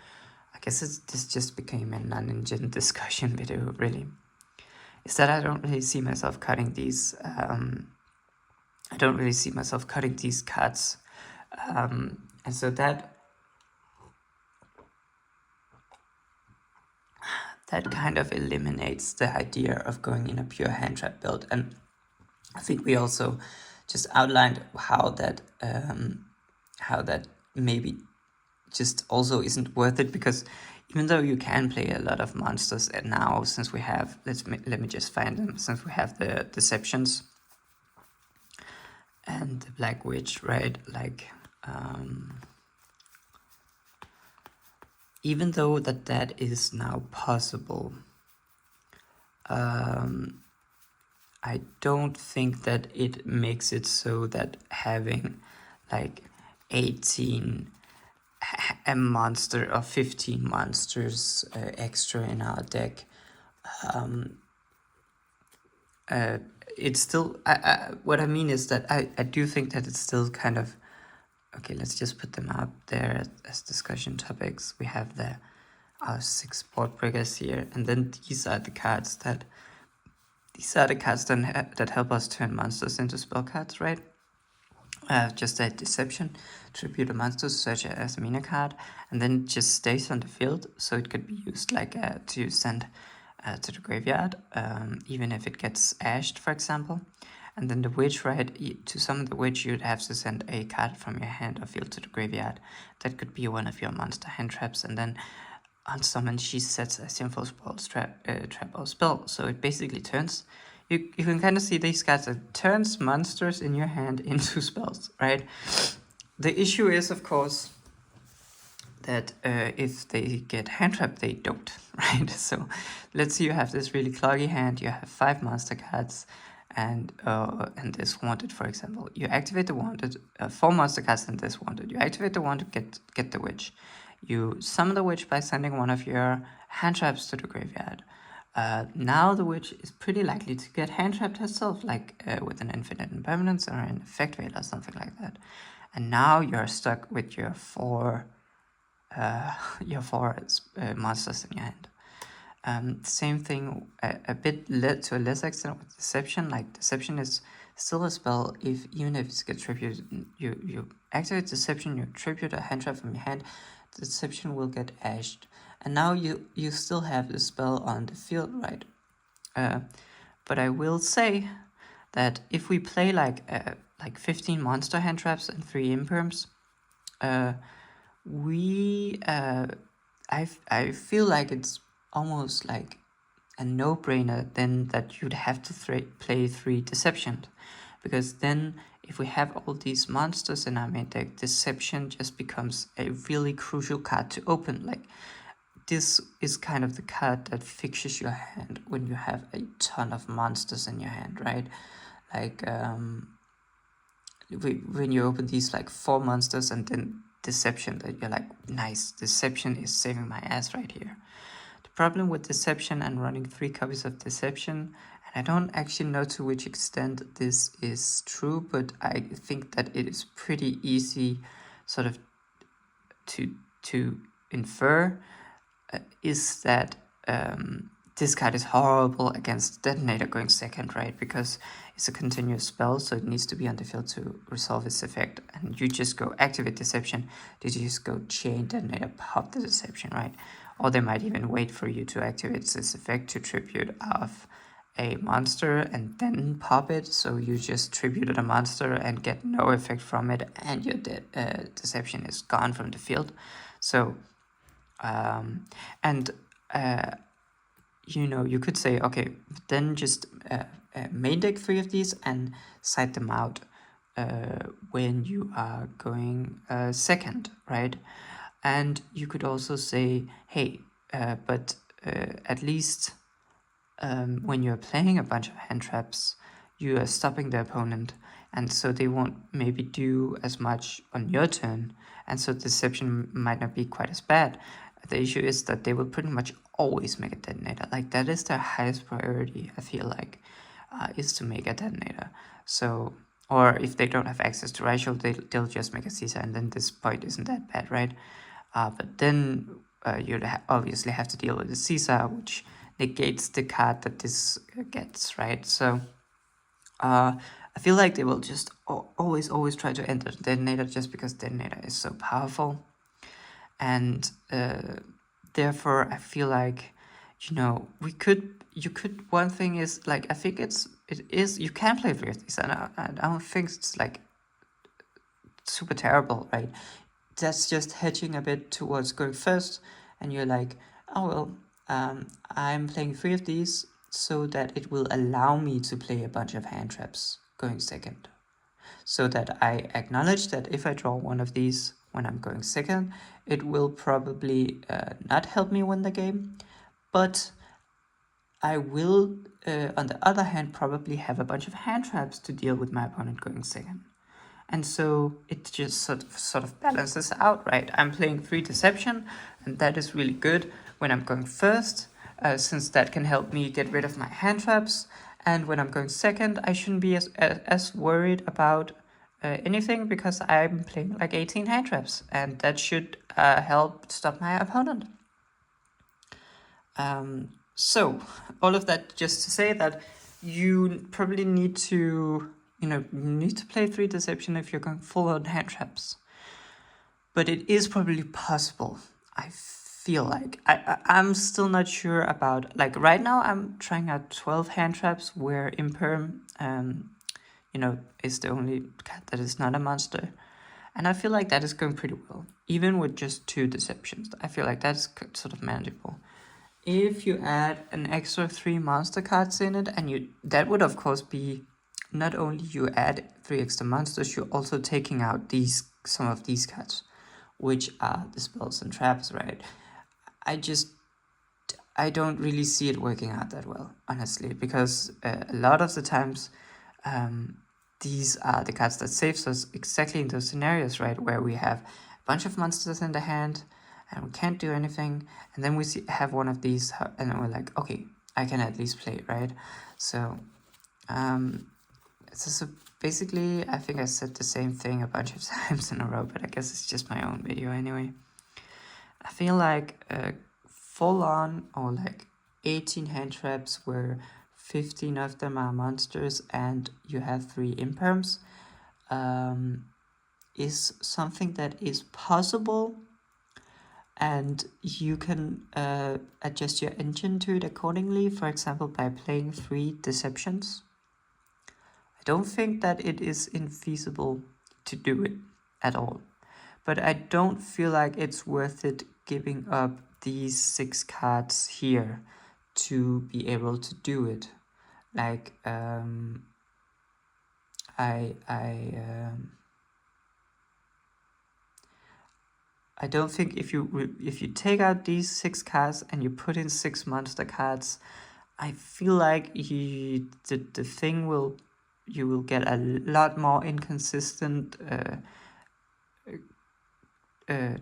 I guess this just became a non-engine discussion video, really. Is that I don't really see myself cutting these... I don't really see myself cutting these cuts. And so that kind of eliminates the idea of going in a pure hand trap build. And I think we also just outlined how that maybe just also isn't worth it, because even though you can play a lot of monsters, and now since we have, let me just find them, since we have the Deceptions and the Black Witch, right? Like, even though that is now possible, I don't think that it makes it so that having like 18 a monster or 15 monsters extra in our deck, it's still... what I mean is that I do think that it's still kind of... Okay, let's just put them up there as discussion topics. We have our 6 board breakers here, and then these are the cards that help us turn monsters into spell cards, right? Just a Deception, tribute a monster, search it as a mina card, and then it just stays on the field, so it could be used like to send to the graveyard, even if it gets ashed, for example. And then the Witch, right? To summon the Witch, you'd have to send a card from your hand or field to the graveyard. That could be one of your monster hand traps, and then on summon, she sets a Sinful Spells trap or spell. So it basically turns... You can kind of see these cards. It turns monsters in your hand into spells, right? The issue is, of course, that if they get hand trapped, they don't, right? So let's say you have this really cloggy hand. You have 5 monster cards, and this wanted, for example. You activate the wanted, 4 monster cards and this wanted. You activate the wanted, get the Witch. You summon the Witch by sending one of your hand traps to the graveyard. Now the Witch is pretty likely to get hand trapped herself, like with an Infinite Impermanence or an Effect Veil or something like that. And now you're stuck with your 4 monsters in your hand. Same thing, a bit to a lesser extent with Deception. Like, Deception is still a spell even if it gets tributed. You activate Deception, you tribute a hand trap from your hand, Deception will get ashed. And now you still have the spell on the field, right? But I will say that if we play like 15 monster hand traps and 3 imperms, I feel like it's almost like a no-brainer then that you'd have to play 3 Deception, because then if we have all these monsters in our main deck, Deception just becomes a really crucial card to open. Like, this is kind of the card that fixes your hand when you have a ton of monsters in your hand, right? Like, when you open these like 4 monsters and then Deception, that you're like, nice, Deception is saving my ass right here. The problem with Deception and running 3 copies of Deception, and I don't actually know to which extent this is true, but I think that it is pretty easy sort of to infer, is that this card is horrible against Detonator going second, right? Because it's a continuous spell, so it needs to be on the field to resolve its effect. And you just go activate Deception, you just go chain Detonator, pop the Deception, right? Or they might even wait for you to activate this effect to tribute off a monster and then pop it, so you just tributed a monster and get no effect from it, and your deception is gone from the field. So and you could say, okay, then just main deck 3 of these and side them out when you are going second, right? And you could also say, hey, but at least when you're playing a bunch of hand traps, you are stopping the opponent, and so they won't maybe do as much on your turn, and so deception might not be quite as bad. The issue is that they will pretty much always make a detonator. Like, that is their highest priority, I feel like, is to make a detonator. So, or if they don't have access to Ritual, they'll just make a Caesar, and then this point isn't that bad, right? But then you'd obviously have to deal with the Caesar, which negates the card that this gets, right? So I feel like they will just always try to enter Detonator just because Detonator is so powerful. And therefore I feel like, one thing is, like, I think it is, you can play 3 of these, and I don't think it's like super terrible, right? That's just hedging a bit towards going first, and you're like, oh well, I'm playing 3 of these so that it will allow me to play a bunch of hand traps going second. So that I acknowledge that if I draw one of these when I'm going second, it will probably not help me win the game, but I will, on the other hand, probably have a bunch of hand traps to deal with my opponent going second. And so it just sort of balances out, right? I'm playing 3 deception, and that is really good when I'm going first, since that can help me get rid of my hand traps. And when I'm going second, I shouldn't be as worried about anything, because I'm playing like 18 hand traps, and that should help stop my opponent. So all of that just to say that you probably need to play 3 deception if you're going full on hand traps. But it is probably possible, I feel like. I'm still not sure about, like, right now I'm trying out 12 hand traps where Imperm, is the only cat that is not a monster. And I feel like that is going pretty well, even with just 2 deceptions. I feel like that's sort of manageable. If you add an extra 3 monster cards in it, and that would of course be, not only you add 3 extra monsters, you're also taking out some of these cards, which are the spells and traps, right? I don't really see it working out that well, honestly, because a lot of the times these are the cards that saves us exactly in those scenarios, right, where we have a bunch of monsters in the hand and we can't do anything, and then we have one of these, and we're like, okay, I can at least play it, right? So so basically, I think I said the same thing a bunch of times in a row, but I guess it's just my own video anyway. I feel like full on, or like 18 hand traps where 15 of them are monsters and you have 3 imperms is something that is possible, and you can adjust your engine to it accordingly, for example by playing 3 deceptions. I don't think that it is infeasible to do it at all, but I don't feel like it's worth it giving up these 6 cards here to be able to do it. Like I don't think if you take out these 6 cards and you put in 6 monster cards, I feel like you will get a lot more inconsistent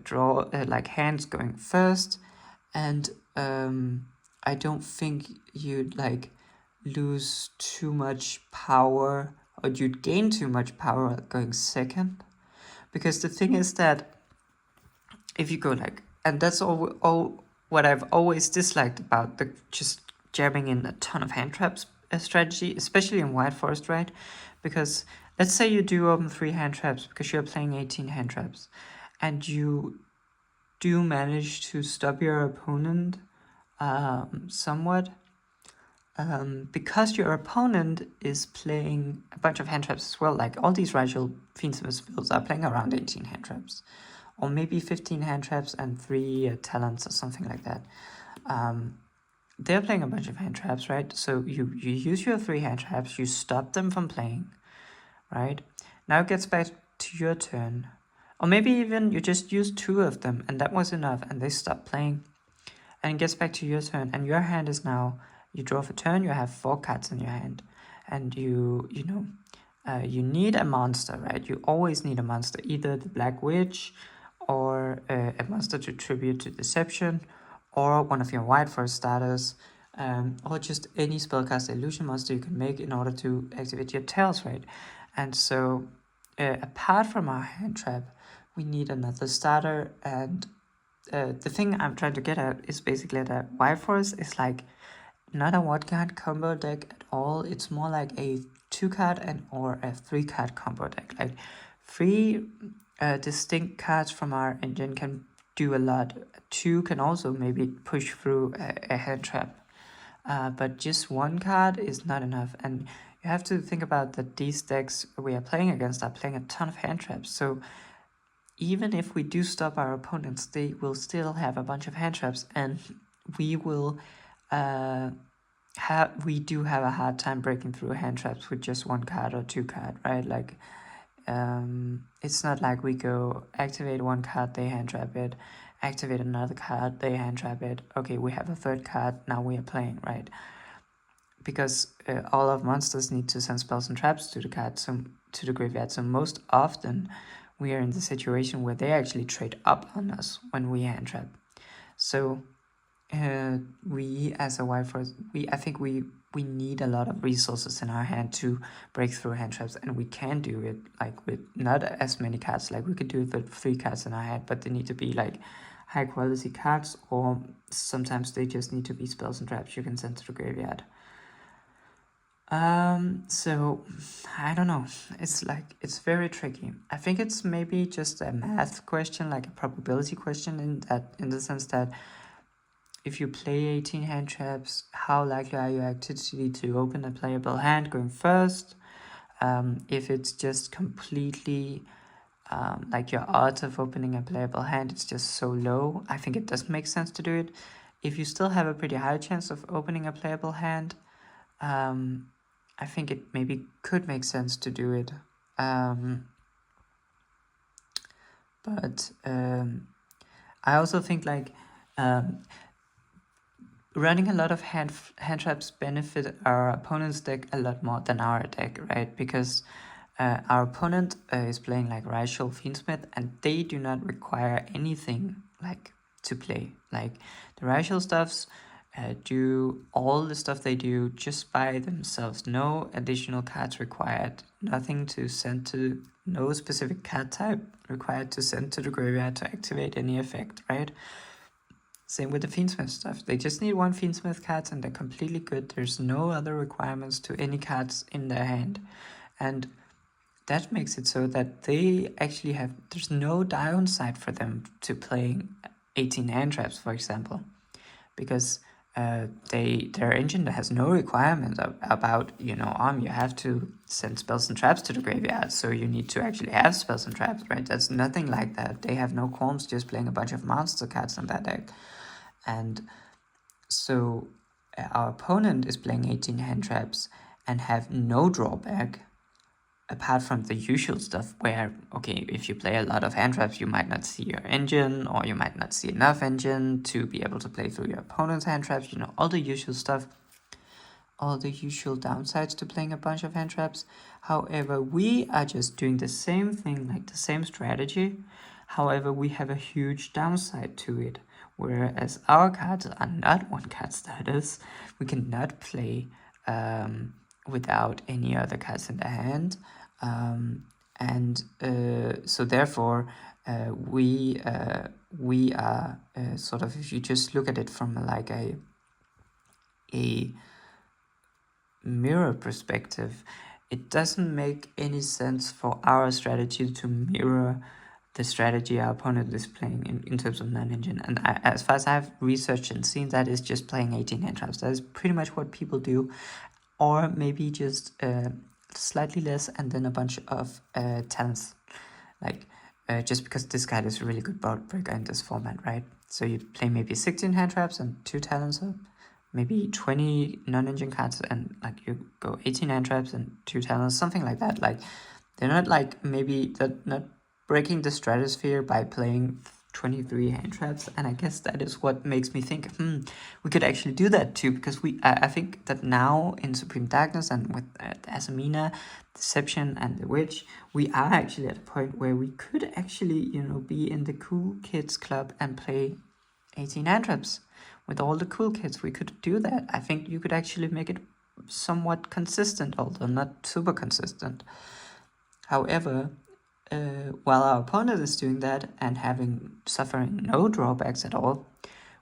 draw, like hands going first, and I don't think you'd like lose too much power, or you'd gain too much power going second, because the thing is that if you go like, and that's all what I've always disliked about the just jamming in a ton of hand traps strategy, especially in White Forest, right? Because let's say you do open 3 hand traps because you're playing 18 hand traps, and you do manage to stop your opponent somewhat, because your opponent is playing a bunch of hand traps as well, like all these Rigel Fiendsmith builds are playing around 18 hand traps, or maybe 15 hand traps and 3 talents or something like that. They're playing a bunch of hand traps, right? So you use your 3 hand traps, you stop them from playing, right? Now it gets back to your turn. Or maybe even you just use 2 of them and that was enough and they stop playing. And it gets back to your turn, and your hand is now, you draw for turn, you have 4 cards in your hand. And you need a monster, right? You always need a monster, either the Black Witch, or a monster to tribute to Deception, or one of your White Forest starters, or just any spellcaster illusion monster you can make in order to activate your Tails, right? And so, apart from our hand trap, we need another starter, and the thing I'm trying to get at is basically that White Forest is like not a 1-card combo deck at all. It's more like a 2-card and or a 3-card combo deck. Like 3 distinct cards from our engine can do a lot. 2 can also maybe push through a hand trap. But just 1 card is not enough. And you have to think about that these decks we are playing against are playing a ton of hand traps. So even if we do stop our opponents, they will still have a bunch of hand traps, and we will we do have a hard time breaking through hand traps with just 1 card or 2 card, right? Like it's not like we go activate 1 card, they hand trap it, activate another card, they hand trap it. Okay, we have a 3rd card, now we are playing, right? Because all of monsters need to send spells and traps to the card, to the graveyard. So most often we are in the situation where they actually trade up on us when we hand trap. So we as a White Forest, I think we need a lot of resources in our hand to break through hand traps, and we can do it like with not as many cards. Like we could do it with 3 cards in our hand, but they need to be like high quality cards, or sometimes they just need to be spells and traps you can send to the graveyard. So I don't know. It's very tricky. I think it's maybe just a math question, like a probability question, in the sense that if you play 18 hand traps, how likely are you actually to open a playable hand going first? If it's just completely like your odds of opening a playable hand, it's just so low, I think it doesn't make sense to do it. If you still have a pretty high chance of opening a playable hand, I think it maybe could make sense to do it. But I also think like running a lot of hand traps benefit our opponent's deck a lot more than our deck, right? Because our opponent is playing like Rigel Fiendsmith, and they do not require anything like to play. Like the Rigel stuffs do all the stuff they do just by themselves. No additional cards required. Nothing to send to, no specific card type required to send to the graveyard to activate any effect, right? Same with the Fiendsmith stuff. They just need 1 Fiendsmith card and they're completely good. There's no other requirements to any cards in their hand. And that makes it so that they actually have, there's no downside for them to playing 18 hand traps, for example, because their engine has no requirement about, you have to send spells and traps to the graveyard, so you need to actually have spells and traps, right? That's nothing like that. They have no qualms just playing a bunch of monster cards in that deck. And so our opponent is playing 18 hand traps and have no drawback apart from the usual stuff where, okay, if you play a lot of hand traps, you might not see your engine, or you might not see enough engine to be able to play through your opponent's hand traps, all the usual stuff, all the usual downsides to playing a bunch of hand traps. However, we are just doing the same thing, like the same strategy. However, we have a huge downside to it. Whereas our cards are not 1-card starters, we cannot play without any other cards in the hand, so therefore we are sort of, if you just look at it from like a mirror perspective, it doesn't make any sense for our strategy to mirror the strategy our opponent is playing in terms of non-engine. And as far as I've researched and seen, that is just playing 18 hand traps. That is pretty much what people do, or maybe just slightly less and then a bunch of talents, like just because this guy is a really good board breaker in this format, right? So you play maybe 16 hand traps and 2 talents up, maybe 20 non-engine cards, and like you go 18 hand traps and 2 talents, something like that. Like they're not like maybe that not breaking the stratosphere by playing 23 hand traps, and I guess that is what makes me think we could actually do that too, because I think that now in Supreme Darkness and with Asamina, Deception, and the Witch, we are actually at a point where we could actually be in the cool kids club and play 18 hand traps with all the cool kids. We could do that. I think you could actually make it somewhat consistent, although not super consistent. However, while our opponent is doing that and suffering no drawbacks at all,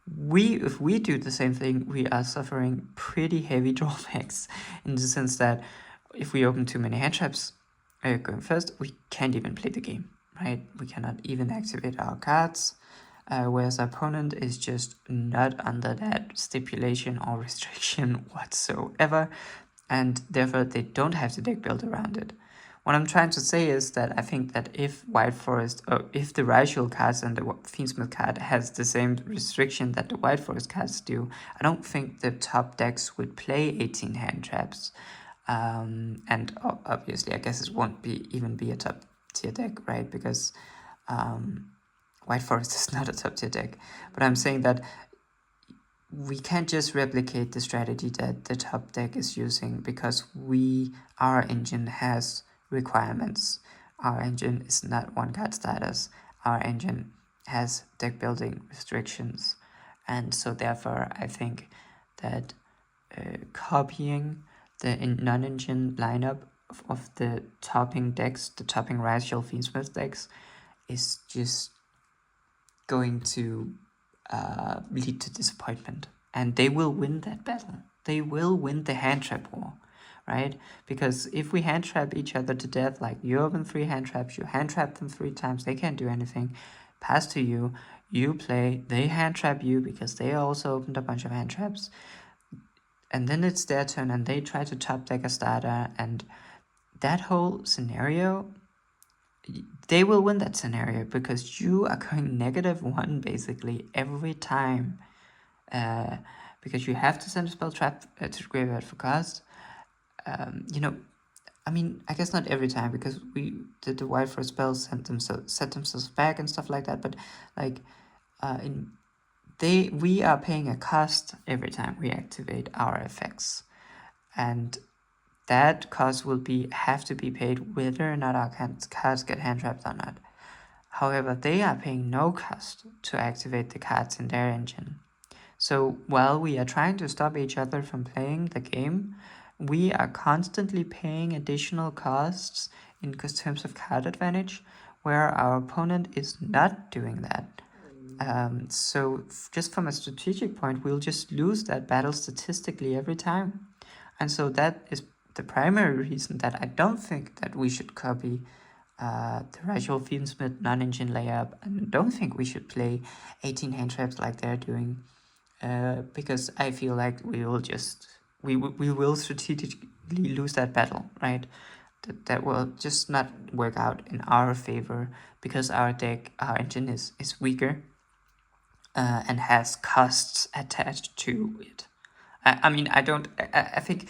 if we do the same thing, we are suffering pretty heavy drawbacks, in the sense that if we open too many hand traps going first, we can't even play the game, right? We cannot even activate our cards, whereas our opponent is just not under that stipulation or restriction whatsoever, and therefore they don't have the deck built around it. What I'm trying to say is that I think that if White Forest, or if the Ritual cards and the Fiendsmith card has the same restriction that the White Forest cards do, I don't think the top decks would play 18 hand traps. And obviously, I guess it won't even be a top tier deck, right? Because White Forest is not a top tier deck. But I'm saying that we can't just replicate the strategy that the top deck is using, because our engine has requirements. Our engine is not one card status. Our engine has deck building restrictions, and so therefore I think that copying the non-engine lineup of the topping decks, the topping Rational Fiendsmith decks, is just going to lead to disappointment, and they will win that battle. They will win the hand trap war, right? Because if we hand trap each other to death, like you open 3 hand traps, you hand trap them 3 times, they can't do anything, pass to you, you play, they hand trap you because they also opened a bunch of hand traps, and then it's their turn and they try to top deck a starter, and that whole scenario, they will win that scenario because you are going -1 basically every time, because you have to send a spell trap to the graveyard for cost. I mean, I guess not every time, because the White Forest spells set themselves back and stuff like that, but like we are paying a cost every time we activate our effects, and that cost will have to be paid whether or not our cards get hand trapped or not. However, they are paying no cost to activate the cards in their engine. So while we are trying to stop each other from playing the game, we are constantly paying additional costs in terms of card advantage, where our opponent is not doing that. So just from a strategic point, we'll just lose that battle statistically every time. And so that is the primary reason that I don't think that we should copy the Ritual Fiendsmith non-engine layup, and don't think we should play 18 hand traps like they're doing, because I feel like we will strategically lose that battle, right? That will just not work out in our favor, because our engine is weaker and has costs attached to it. I mean, I think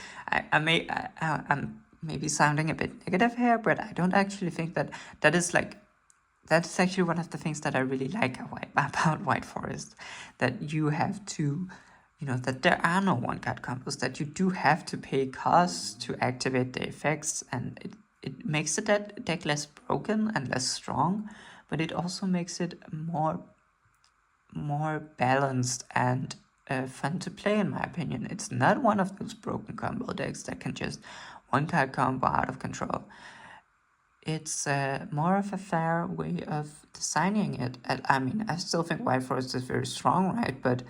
I'm maybe sounding a bit negative here, but I don't actually think that is actually one of the things that I really like about White Forest, that you have to, that there are no one-card combos, that you do have to pay costs to activate the effects, and it makes the deck less broken and less strong, but it also makes it more balanced and fun to play, in my opinion. It's not one of those broken combo decks that can just one-card combo out of control. It's more of a fair way of designing it. I mean, I still think White Forest is very strong, right? But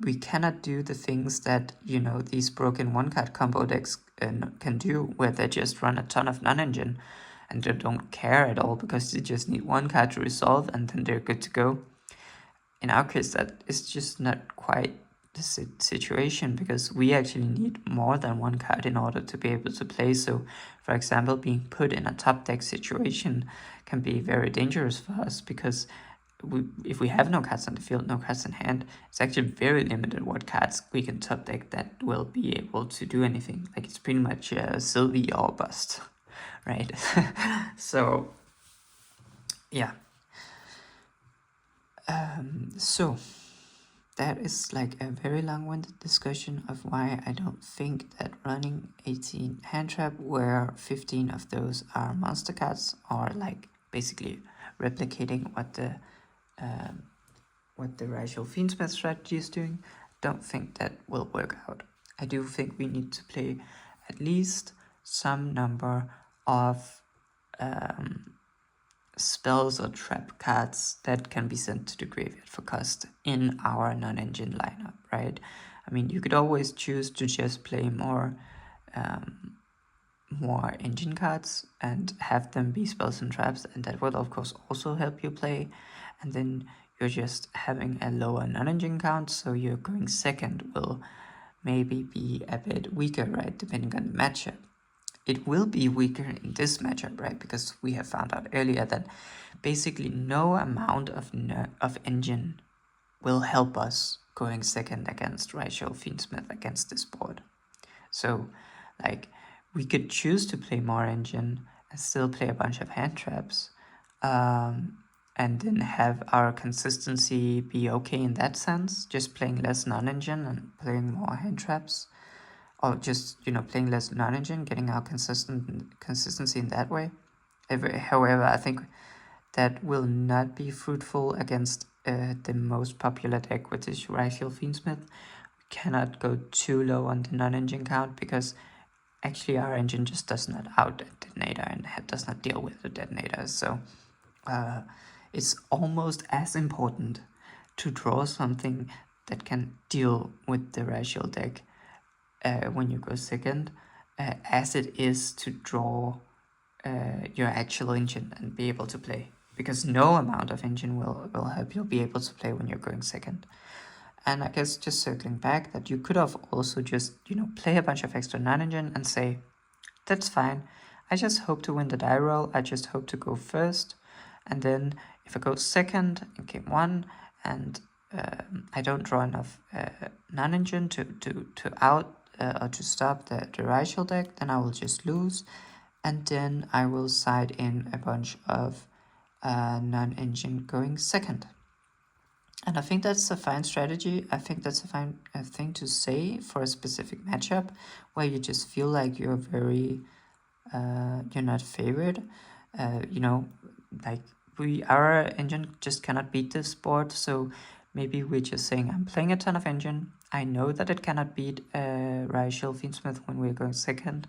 we cannot do the things that these broken one-card combo decks can do, where they just run a ton of non-engine. and they don't care at all because they just need one card to resolve and then they're good to go. In our case, that is just not quite the situation, because we actually need more than one card in order to be able to play. So, for example, being put in a top deck situation can be very dangerous for us, because if we have no cards on the field, no cards in hand, it's actually very limited what cards we can top deck that will be able to do anything. Like, it's pretty much Sylvie or bust, right? So, yeah. So that is like a very long-winded discussion of why I don't think that running 18 hand trap, where 15 of those are monster cards, or like basically replicating what the Racial Fiendsmith strategy is doing, don't think that will work out. I do think we need to play at least some number of spells or trap cards that can be sent to the graveyard for cost in our non-engine lineup, right? I mean, you could always choose to just play more engine cards and have them be spells and traps, and that will of course also help you play. And then you're just having a lower non-engine count, so your going second will maybe be a bit weaker, right, depending on the matchup. It will be weaker in this matchup, right? Because we have found out earlier that basically no amount of engine will help us going second against Racial Fiendsmith against this board. So, like, we could choose to play more engine and still play a bunch of hand traps, and then have our consistency be okay in that sense, just playing less non-engine and playing more hand traps. Or just, playing less non-engine, getting our consistency in that way. However, I think that will not be fruitful against the most popular deck, which is Racial Fiendsmith. We cannot go too low on the non-engine count, because actually our engine just does not out a detonator and does not deal with the detonator. So it's almost as important to draw something that can deal with the Racial deck when you go second, as it is to draw your actual engine and be able to play, because no amount of engine will help you be able to play when you're going second. And I guess just circling back, that you could have also just play a bunch of extra non-engine and say, that's fine, I just hope to win the die roll, I just hope to go first, and then if I go second in game one and I don't draw enough non-engine to out or to stop the Racial deck, then I will just lose, and then I will side in a bunch of non-engine going second. And I think that's a fine strategy. I think that's a fine thing to say for a specific matchup where you just feel like you're very, you're not favored. Like our engine just cannot beat this board, so maybe we're just saying, I'm playing a ton of engine. I know that it cannot beat Racial Fiendsmith when we're going second.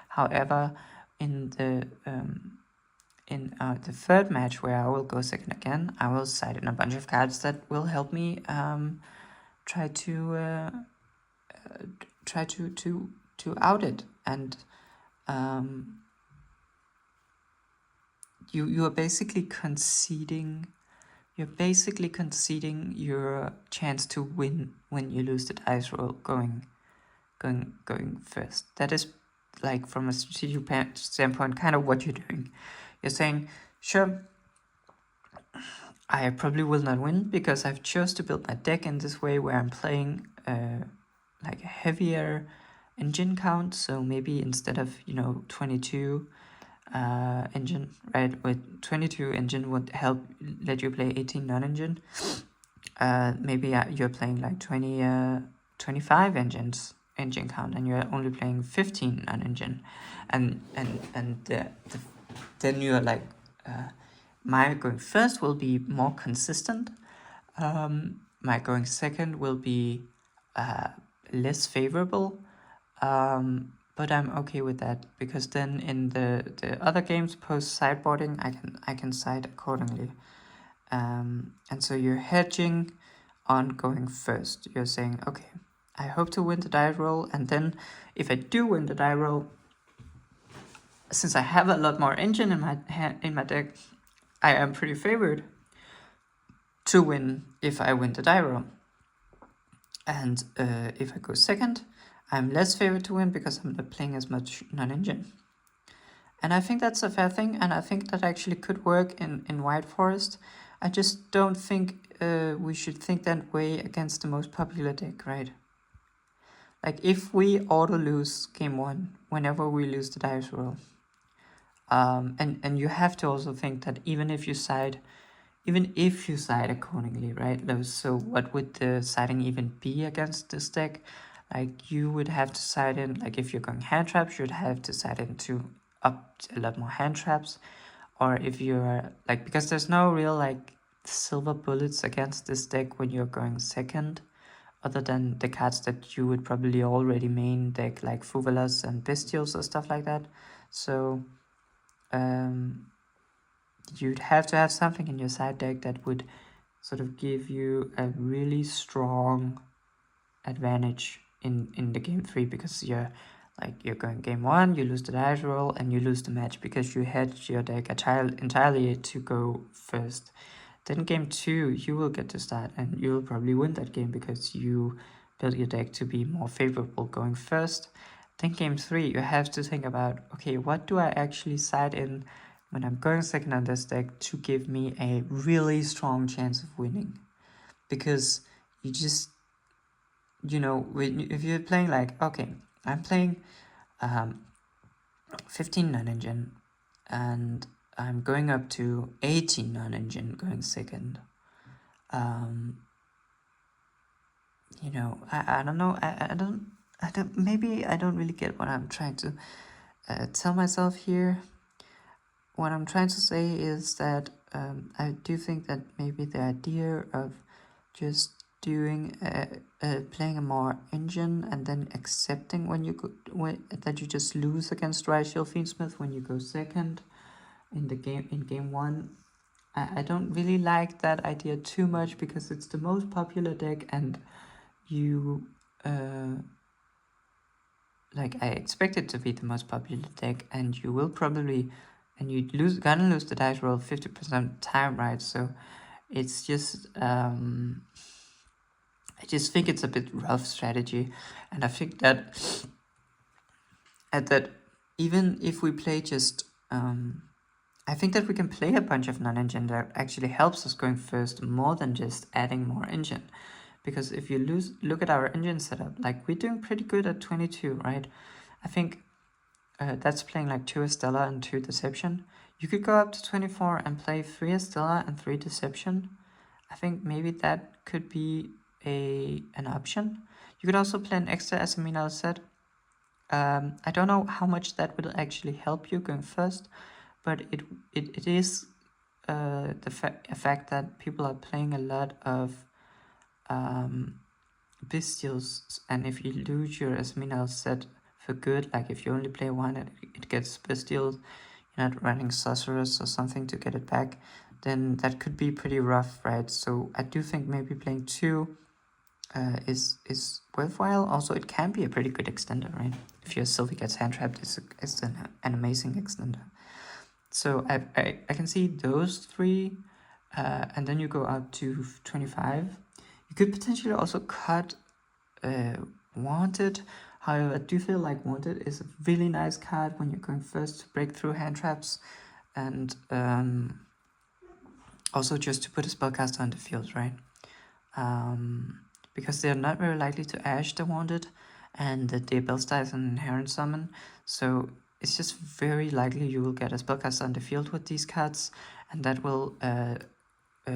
However, in the third match where I will go second again, I will side in a bunch of cards that will help me try to out it. And you are basically conceding. You're basically conceding your chance to win when you lose the dice roll going first. That is, like, from a strategic standpoint, kind of what you're doing. You're saying, sure, I probably will not win because I've chose to build my deck in this way where I'm playing like a heavier engine count. So maybe instead of 22 engine, right? With 22 engine would help let you play 18 non-engine. Maybe you're playing like 25 engine count, and you're only playing 15 non-engine, and then you're like, my going first will be more consistent. My going second will be less favorable. But I'm okay with that, because then in the other games post sideboarding, I can side accordingly. And so you're hedging on going first. You're saying, okay, I hope to win the die roll, and then if I do win the die roll, since I have a lot more engine in my deck, I am pretty favored to win if I win the die roll. And if I go second, I'm less favored to win because I'm not playing as much non-engine. And I think that's a fair thing, and I think that actually could work in White Forest. I just don't think we should think that way against the most popular deck, right? Like, if we auto lose game 1 whenever we lose the dice roll, and you have to also think that even if you side accordingly, right? So what would the siding even be against this deck? Like, you would have to side in, like, if you're going hand traps, you'd have to side into up a lot more hand traps. Or if you're like, because there's no real like silver bullets against this deck when you're going second, other than the cards that you would probably already main deck, like Fuvalas and Bestials or stuff like that. So you'd have to have something in your side deck that would sort of give you a really strong advantage in the game 3, because you're going game 1, you lose the dice roll and you lose the match because you hedged your deck entirely to go first. Then game 2, you will get to start and you will probably win that game because you built your deck to be more favorable going first. Then game 3, you have to think about, okay, what do I actually side in when I'm going second on this deck to give me a really strong chance of winning? Because you just, if you're playing like, okay, I'm playing 15 non-engine and I'm going up to 18 non-engine going second. I don't know. I don't. Maybe I don't really get what I'm trying to tell myself here. What I'm trying to say is that I do think that maybe the idea of just doing playing a more engine and then accepting that you just lose against Rachel Fiendsmith when you go second in game 1. I don't really like that idea too much because it's the most popular deck and you I expect it to be the most popular deck, and you will probably, and gonna lose the dice roll 50% time, right? So it's just I just think it's a bit rough strategy, and I think that even if we play just I think that we can play a bunch of non-engine that actually helps us going first more than just adding more engine. Because if you look at our engine setup, like, we're doing pretty good at 22, right? I think that's playing like 2 Estella and 2 Deception. You could go up to 24 and play 3 Estella and 3 Deception. I think maybe that could be an option. You could also play an extra Asamina set. I don't know how much that will actually help you going first, but it is a fact that people are playing a lot of Bestials, and if you lose your Asminal set for good, like if you only play one and it gets Bestial, you're not running Sorceress or something to get it back, then that could be pretty rough, right? So I do think maybe playing 2 is worthwhile. Also, it can be a pretty good extender, right? If your Sylvie gets hand trapped, it's an amazing extender. So I can see those 3, and then you go up to 25. You could potentially also cut Wanted. However, I do feel like Wanted is a really nice card when you're going first to break through hand traps, and also just to put a spellcaster on the field, right? Because they're not very likely to Ash the Wanted, and the Bellstar is an inherent summon, so it's just very likely you will get a spellcaster on the field with these cards, and that will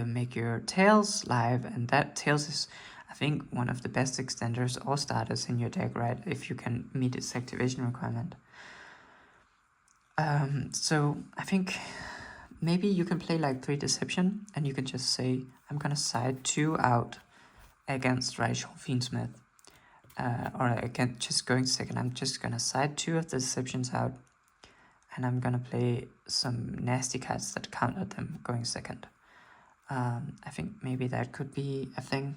make your Tails live, and that Tails is, I think, one of the best extenders or starters in your deck, right? If you can meet its activation requirement. So I think maybe you can play like 3 Deception, and you can just say, I'm gonna side 2 out against Rachel Fiendsmith. Or again, just going second, I'm just gonna side 2 of the Deceptions out, and I'm gonna play some nasty cards that counter them going second. I think maybe that could be a thing.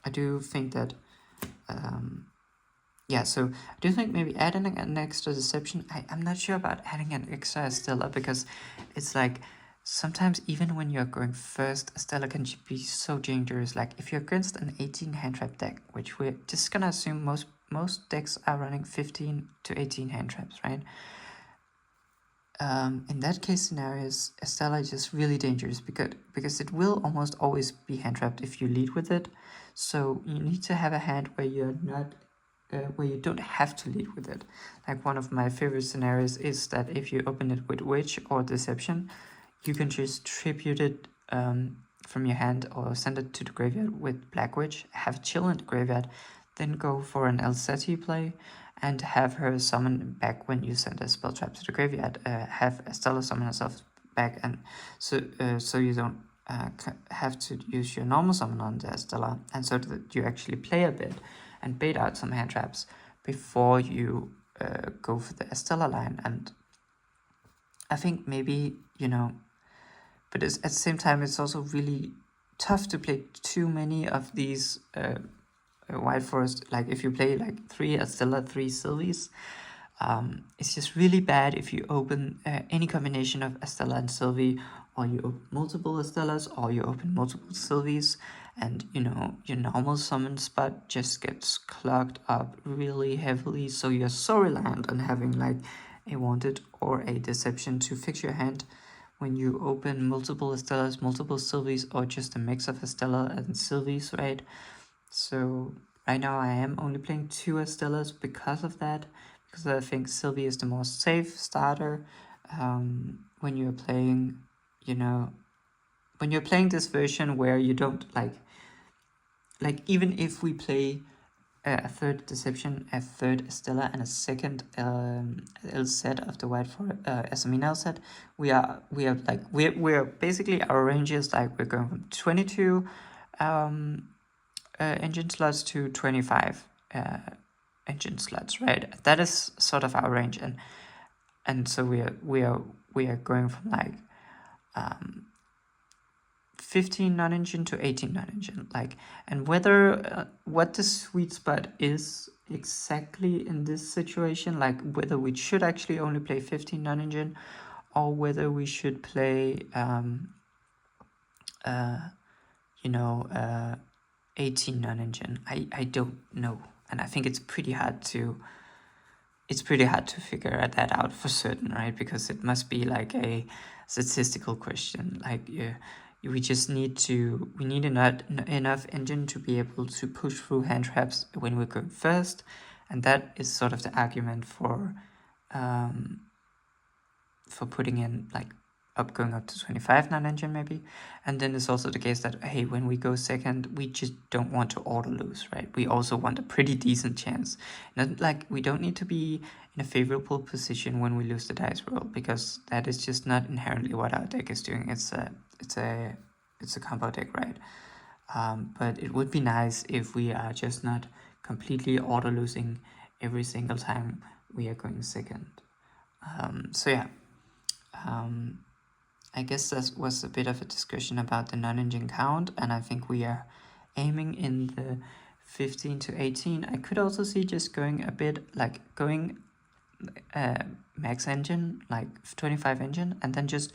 I do think that yeah, so I do think maybe adding an extra deception. I'm not sure about adding an extra Estella, because it's like sometimes even when you're going first, Estella can be so dangerous. Like if you're against an 18 hand trap deck, which we're just gonna assume most decks are running 15 to 18 hand traps, right? In that case scenarios, Estella is just really dangerous because it will almost always be hand trapped if you lead with it. So you need to have a hand where you're not, where you don't have to lead with it. Like one of my favorite scenarios is that if you open it with Witch or Deception, you can just tribute it from your hand or send it to the graveyard with Black Witch, have Chill in the graveyard, then go for an Elseti play, and have her summon back when you send a spell trap to the graveyard. Have Estella summon herself back, and so you don't have to use your normal summon on the Estella, and so that you actually play a bit and bait out some hand traps before you go for the Estella line. And I think maybe, but at the same time, it's also really tough to play too many of these White Forest. Like if you play like 3 Estella, 3 Sylvies, it's just really bad if you open any combination of Estella and Sylvie, or you open multiple Estellas, or you open multiple Sylvies, and your normal summon spot just gets clogged up really heavily, so you're so reliant on having like a Wanted or a Deception to fix your hand when you open multiple Estellas, multiple Sylvies, or just a mix of Estella and Sylvies, right? So right now I am only playing 2 Estellas because of that, because I think Sylvie is the most safe starter when you're playing, when you're playing this version where you don't like even if we play a third Deception, a third Estella, and a second L set of the White for SME L set, we're basically, our range is like we're going from 22 engine slots to 25 engine slots, right? That is sort of our range, and so we are going from like 15 non-engine to 18 non-engine, like, and whether what the sweet spot is exactly in this situation, like whether we should actually only play 15 non-engine, or whether we should play 18 non-engine, I don't know, and I think it's pretty hard to figure that out for certain, right? Because it must be like a statistical question. Like we need enough engine to be able to push through hand traps when we're going first, and that is sort of the argument for putting in like going up to 25 non-engine maybe. And then it's also the case that, hey, when we go second, we just don't want to auto lose, right? We also want a pretty decent chance. Not like we don't need to be in a favorable position when we lose the dice roll, because that is just not inherently what our deck is doing. It's a combo deck, right? But it would be nice if we are just not completely auto losing every single time we are going second. So yeah, I guess that was a bit of a discussion about the non-engine count, and I think we are aiming in the 15 to 18. I could also see just going a bit like going max engine, like 25 engine, and then just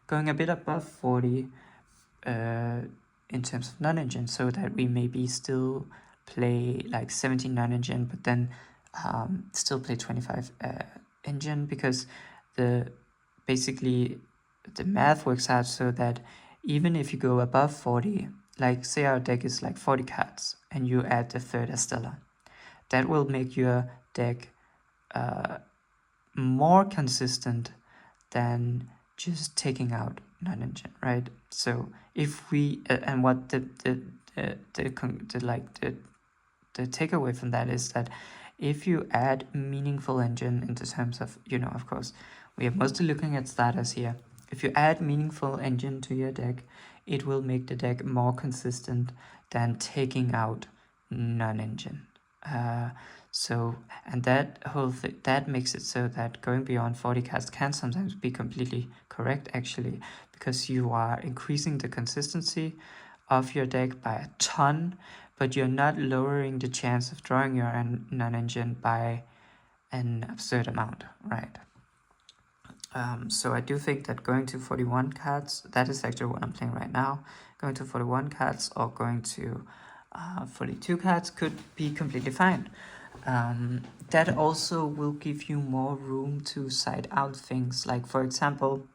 going a bit above 40 in terms of non-engine, so that we maybe still play like 17 non-engine, but then still play 25 engine, because basically the math works out so that even if you go above 40, like say our deck is like 40 cards and you add the third Estella, that will make your deck more consistent than just taking out non-engine, right? So if we and what the takeaway from that is that if you add meaningful engine into terms of, of course, we are mostly looking at starters here. If you add meaningful engine to your deck, it will make the deck more consistent than taking out non-engine. And that whole that makes it so that going beyond 40 cards can sometimes be completely correct, actually, because you are increasing the consistency of your deck by a ton, but you're not lowering the chance of drawing your non-engine by an absurd amount, right? So I do think that going to 41 cards, that is actually what I'm playing right now, going to 41 cards or going to 42 cards could be completely fine. That also will give you more room to side out things, like for example,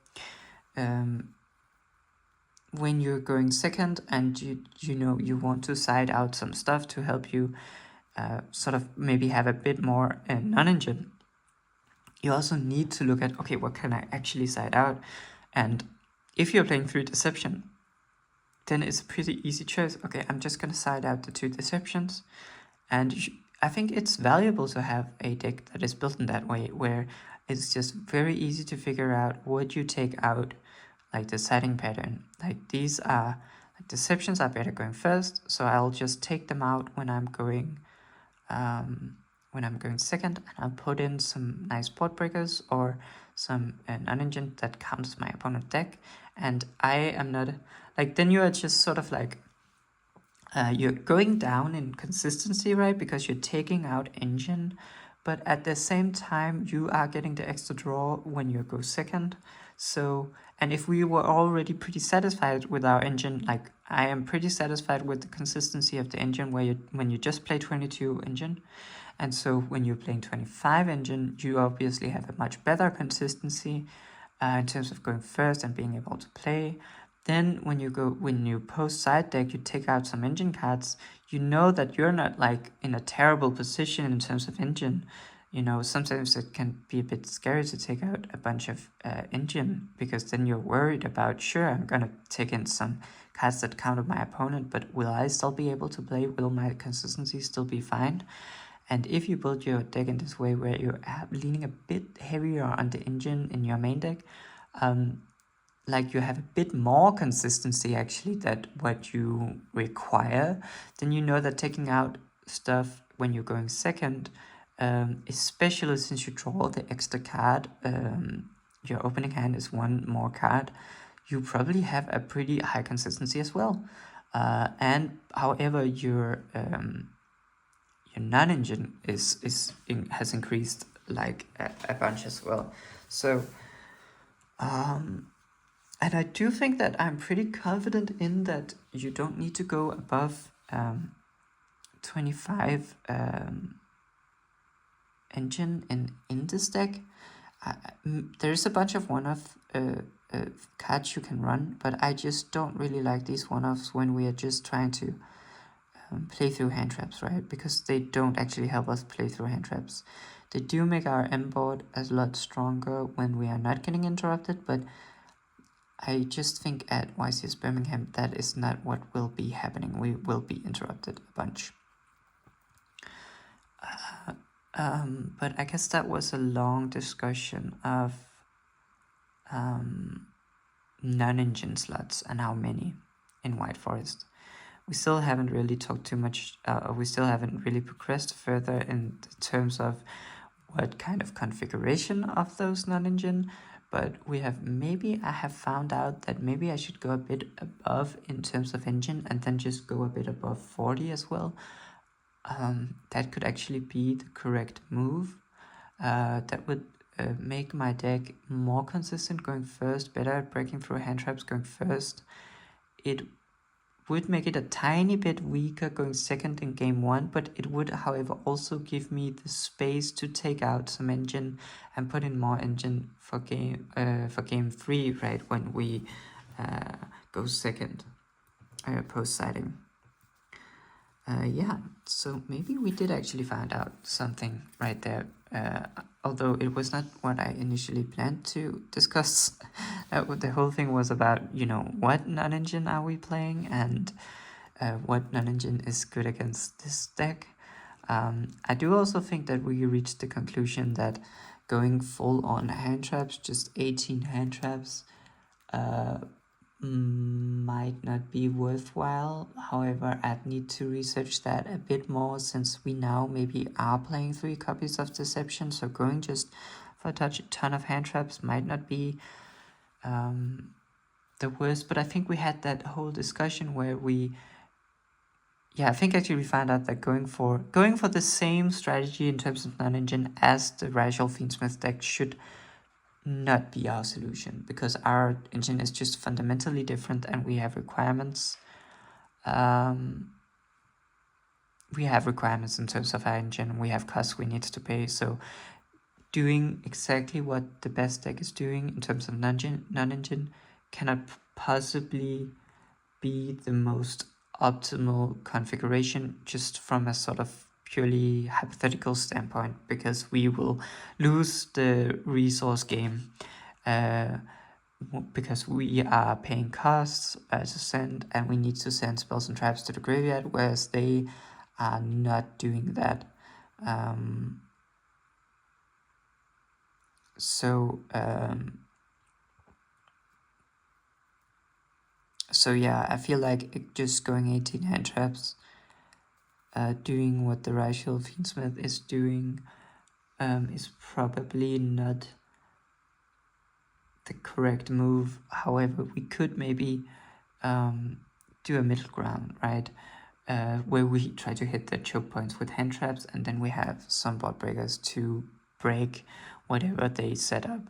when you're going second and you want to side out some stuff to help you sort of maybe have a bit more non-engine, you also need to look at, okay, what can I actually side out? And if you're playing 3 deception, then it's a pretty easy choice. Okay, I'm just going to side out the 2 deceptions. And I think it's valuable to have a deck that is built in that way, where it's just very easy to figure out what you take out, like the siding pattern. Like these are, like deceptions are better going first, so I'll just take them out when I'm going second, and I'll put in some nice board breakers or some non-engine that counters my opponent's deck. And I am not, like, then you are just sort of like, you're going down in consistency, right? Because you're taking out engine, but at the same time, you are getting the extra draw when you go second. So, and if we were already pretty satisfied with our engine, like I am pretty satisfied with the consistency of the engine when you just play 22 engine. And so when you're playing 25 engine, you obviously have a much better consistency in terms of going first and being able to play. Then when you post side deck, you take out some engine cards, you know that you're not like in a terrible position in terms of engine. You know, sometimes it can be a bit scary to take out a bunch of engine, because then you're worried about, sure, I'm gonna take in some cards that counter my opponent, but will I still be able to play? Will my consistency still be fine? And if you build your deck in this way, where you're leaning a bit heavier on the engine in your main deck, like you have a bit more consistency actually that what you require, then you know that taking out stuff when you're going second, especially since you draw the extra card, your opening hand is 1 more card, you probably have a pretty high consistency as well. And however, your non-engine has increased like a bunch as well. So and I do think that I'm pretty confident in that you don't need to go above 25 engine in this deck. There's a bunch of one-off cards you can run, but I just don't really like these one-offs when we are just trying to play through hand traps, right? Because they don't actually help us play through hand traps. They do make our M board a lot stronger when we are not getting interrupted, but I just think at YCS Birmingham that is not what will be happening. We will be interrupted a bunch. But I guess that was a long discussion of non-engine slots and how many in White Forest. We still haven't really talked too much, we still haven't really progressed further in terms of what kind of configuration of those non-engine, but I have found out that maybe I should go a bit above in terms of engine and then just go a bit above 40 as well. That could actually be the correct move. That would make my deck more consistent going first, better at breaking through hand traps going first. It would make it a tiny bit weaker going second in game 1, but it would, however, also give me the space to take out some engine and put in more engine for game 3, right, when we go second post-siding. Yeah, so maybe we did actually find out something right there, although it was not what I initially planned to discuss. The whole thing was about, what non-engine are we playing and what non-engine is good against this deck. I do also think that we reached the conclusion that going full on hand traps, just 18 hand traps, might not be worthwhile. However, I'd need to research that a bit more, since we now maybe are playing 3 copies of Deception, so going just for a ton of hand traps might not be the worst. But I think we had that whole discussion where we yeah, I think actually we found out that going for the same strategy in terms of non-engine as the Ritual Fiendsmith deck should not be our solution, because our engine is just fundamentally different and we have requirements. We have requirements in terms of our engine, we have costs we need to pay, so doing exactly what the best deck is doing in terms of non-engine cannot possibly be the most optimal configuration just from a sort of purely hypothetical standpoint, because we will lose the resource game because we are paying costs to send, and we need to send spells and traps to the graveyard, whereas they are not doing that. So yeah, I feel like just going 18 hand traps, doing what the Ritual Fiendsmith is doing, is probably not the correct move. However, we could maybe do a middle ground, right? Where we try to hit the choke points with hand traps, and then we have some board breakers to break whatever they set up.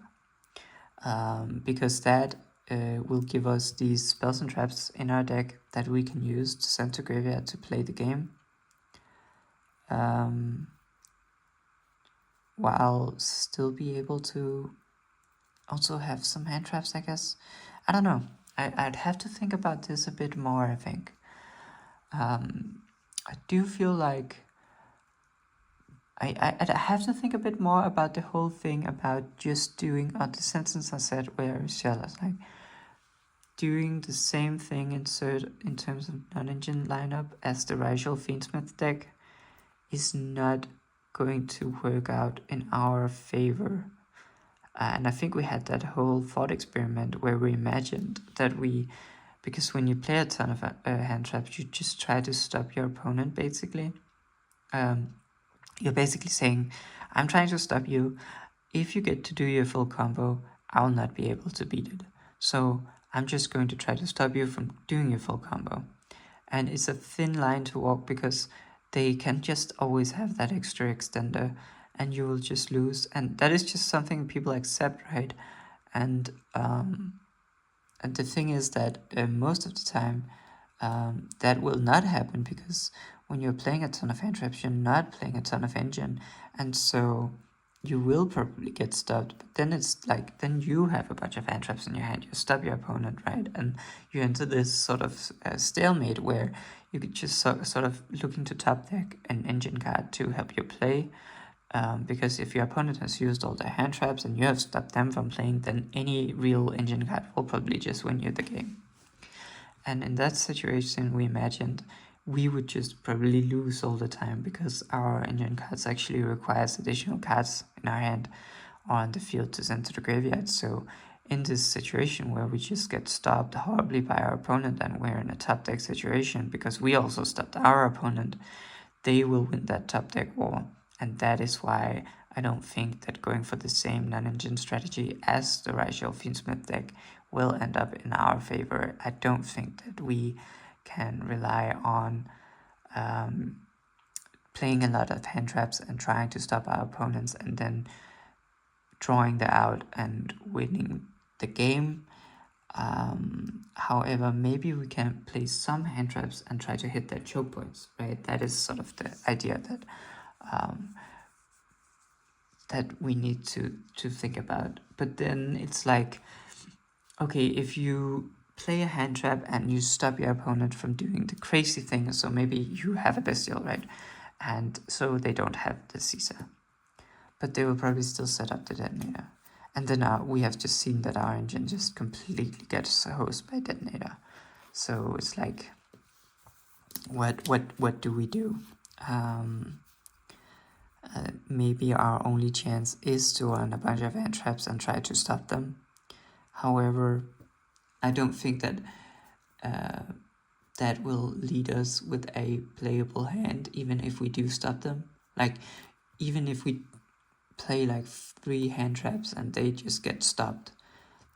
Because that will give us these spells and traps in our deck that we can use to send to graveyard to play the game. While still be able to also have some hand traps, I guess. I don't know. I'd have to think about this a bit more, I think. I do feel like I'd have to think a bit more about the whole thing about just doing the sentence I said where Shell like doing the same thing in terms of non-engine lineup as the Ritual Fiendsmith deck is not going to work out in our favor. And I think we had that whole thought experiment where we imagined that because when you play a ton of hand traps, you just try to stop your opponent, basically. You're basically saying, I'm trying to stop you. If you get to do your full combo, I'll not be able to beat it. So I'm just going to try to stop you from doing your full combo. And it's a thin line to walk, because they can just always have that extra extender and you will just lose. And that is just something people accept, right? And the thing is that most of the time that will not happen, because when you're playing a ton of hand traps, you're not playing a ton of engine, and so you will probably get stopped. But then it's like, then you have a bunch of hand traps in your hand, you stop your opponent, right? And you enter this sort of stalemate where you could just sort of looking to top deck an engine card to help you play. Because if your opponent has used all their hand traps and you have stopped them from playing, then any real engine card will probably just win you the game. And in that situation, we imagined we would just probably lose all the time, because our engine cards actually requires additional cards in our hand or on the field to send to the graveyard. So in this situation where we just get stopped horribly by our opponent and we're in a top deck situation because we also stopped our opponent, they will win that top deck war. And that is why I don't think that going for the same non-engine strategy as the Ritual Fiendsmith deck will end up in our favor. I don't think that we can rely on playing a lot of hand traps and trying to stop our opponents and then drawing them out and winning the game. However, maybe we can play some hand traps and try to hit their choke points, right? That is sort of the idea that that we need to think about. But then it's like, okay, if you play a hand trap and you stop your opponent from doing the crazy thing, so maybe you have a bestial, right? And so they don't have the Caesar, but they will probably still set up the detonator. And then we have just seen that our engine just completely gets hosed by detonator. So it's like, what do we do? Maybe our only chance is to run a bunch of hand traps and try to stop them. However, I don't think that that will lead us with a playable hand, even if we do stop them. Like, even if we play like 3 hand traps and they just get stopped,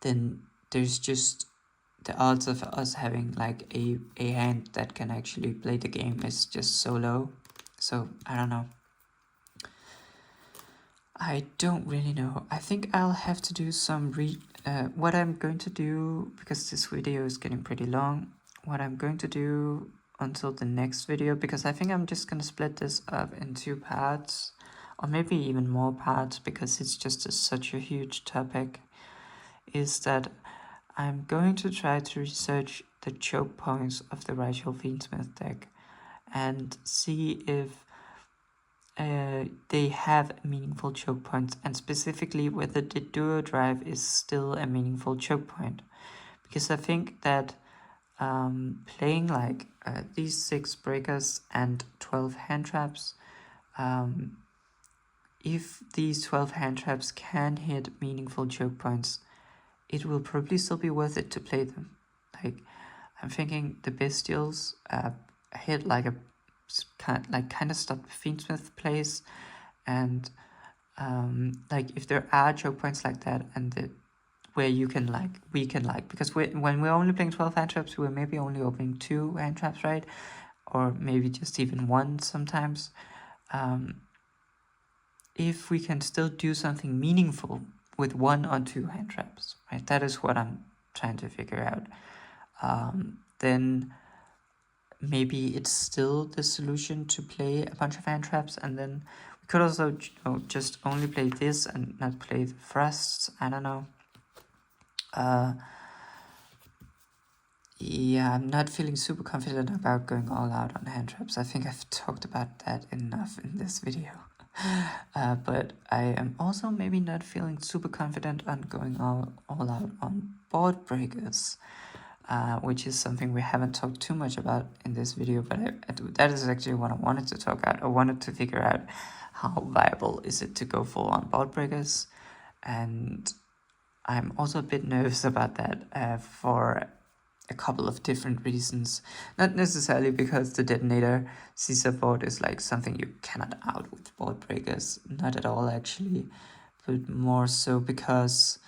then there's just the odds of us having like a hand that can actually play the game is just so low. So I don't know. I don't really know. I think I'll have to do some what I'm going to do, because this video is getting pretty long, what I'm going to do until the next video, because I think I'm just gonna split this up in 2 parts, or maybe even more parts, because it's just such a huge topic, is that I'm going to try to research the choke points of the Rachel Fiendsmith deck and see if they have meaningful choke points, and specifically whether the duo drive is still a meaningful choke point. Because I think that playing like these 6 breakers and 12 hand traps, if these 12 hand traps can hit meaningful choke points, it will probably still be worth it to play them. Like, I'm thinking the Bestials hit like a kind of stop Fiendsmith plays, and like if there are choke points like that, and where we can because when we're only playing 12 hand traps, we're maybe only opening 2 hand traps, right? Or maybe just even 1 sometimes. If we can still do something meaningful with 1 or 2 hand traps, right? That is what I'm trying to figure out. Then maybe it's still the solution to play a bunch of hand traps, and then we could also just only play this and not play the thrusts. I don't know. Yeah, I'm not feeling super confident about going all out on hand traps. I think I've talked about that enough in this video. But I am also maybe not feeling super confident on going all out on board breakers, which is something we haven't talked too much about in this video, but that is actually what I wanted to talk about. I wanted to figure out how viable is it to go full on board breakers, and I'm also a bit nervous about that for a couple of different reasons. Not necessarily because the detonator Caesar board is like something you cannot out with board breakers, not at all actually, but more so because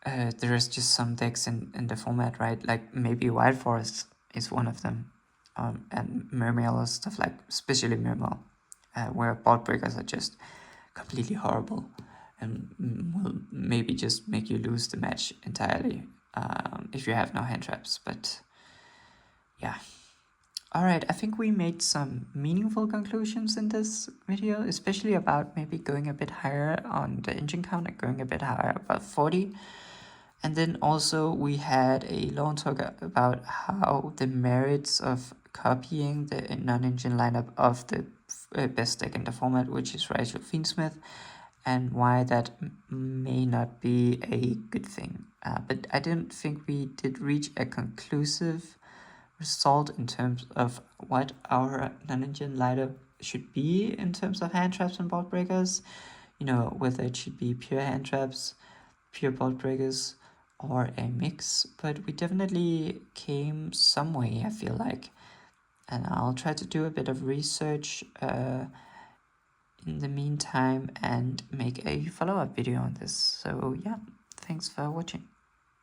there's just some decks in the format, right? Like maybe Wild Forest is one of them, and Mermail or stuff, like especially Mermail, where board breakers are just completely horrible and will maybe just make you lose the match entirely if you have no hand traps. But yeah. Alright, I think we made some meaningful conclusions in this video, especially about maybe going a bit higher on the engine count and going a bit higher, about 40. And then also we had a long talk about how the merits of copying the non-engine lineup of the best deck in the format, which is Rachel Fiendsmith, and why that may not be a good thing. But I didn't think we did reach a conclusive result in terms of what our non-engine lineup should be in terms of hand traps and board breakers. You know, whether it should be pure hand traps, pure board breakers, or a mix. But we definitely came some way, I feel like. And I'll try to do a bit of research in the meantime and make a follow-up video on this. So yeah, thanks for watching.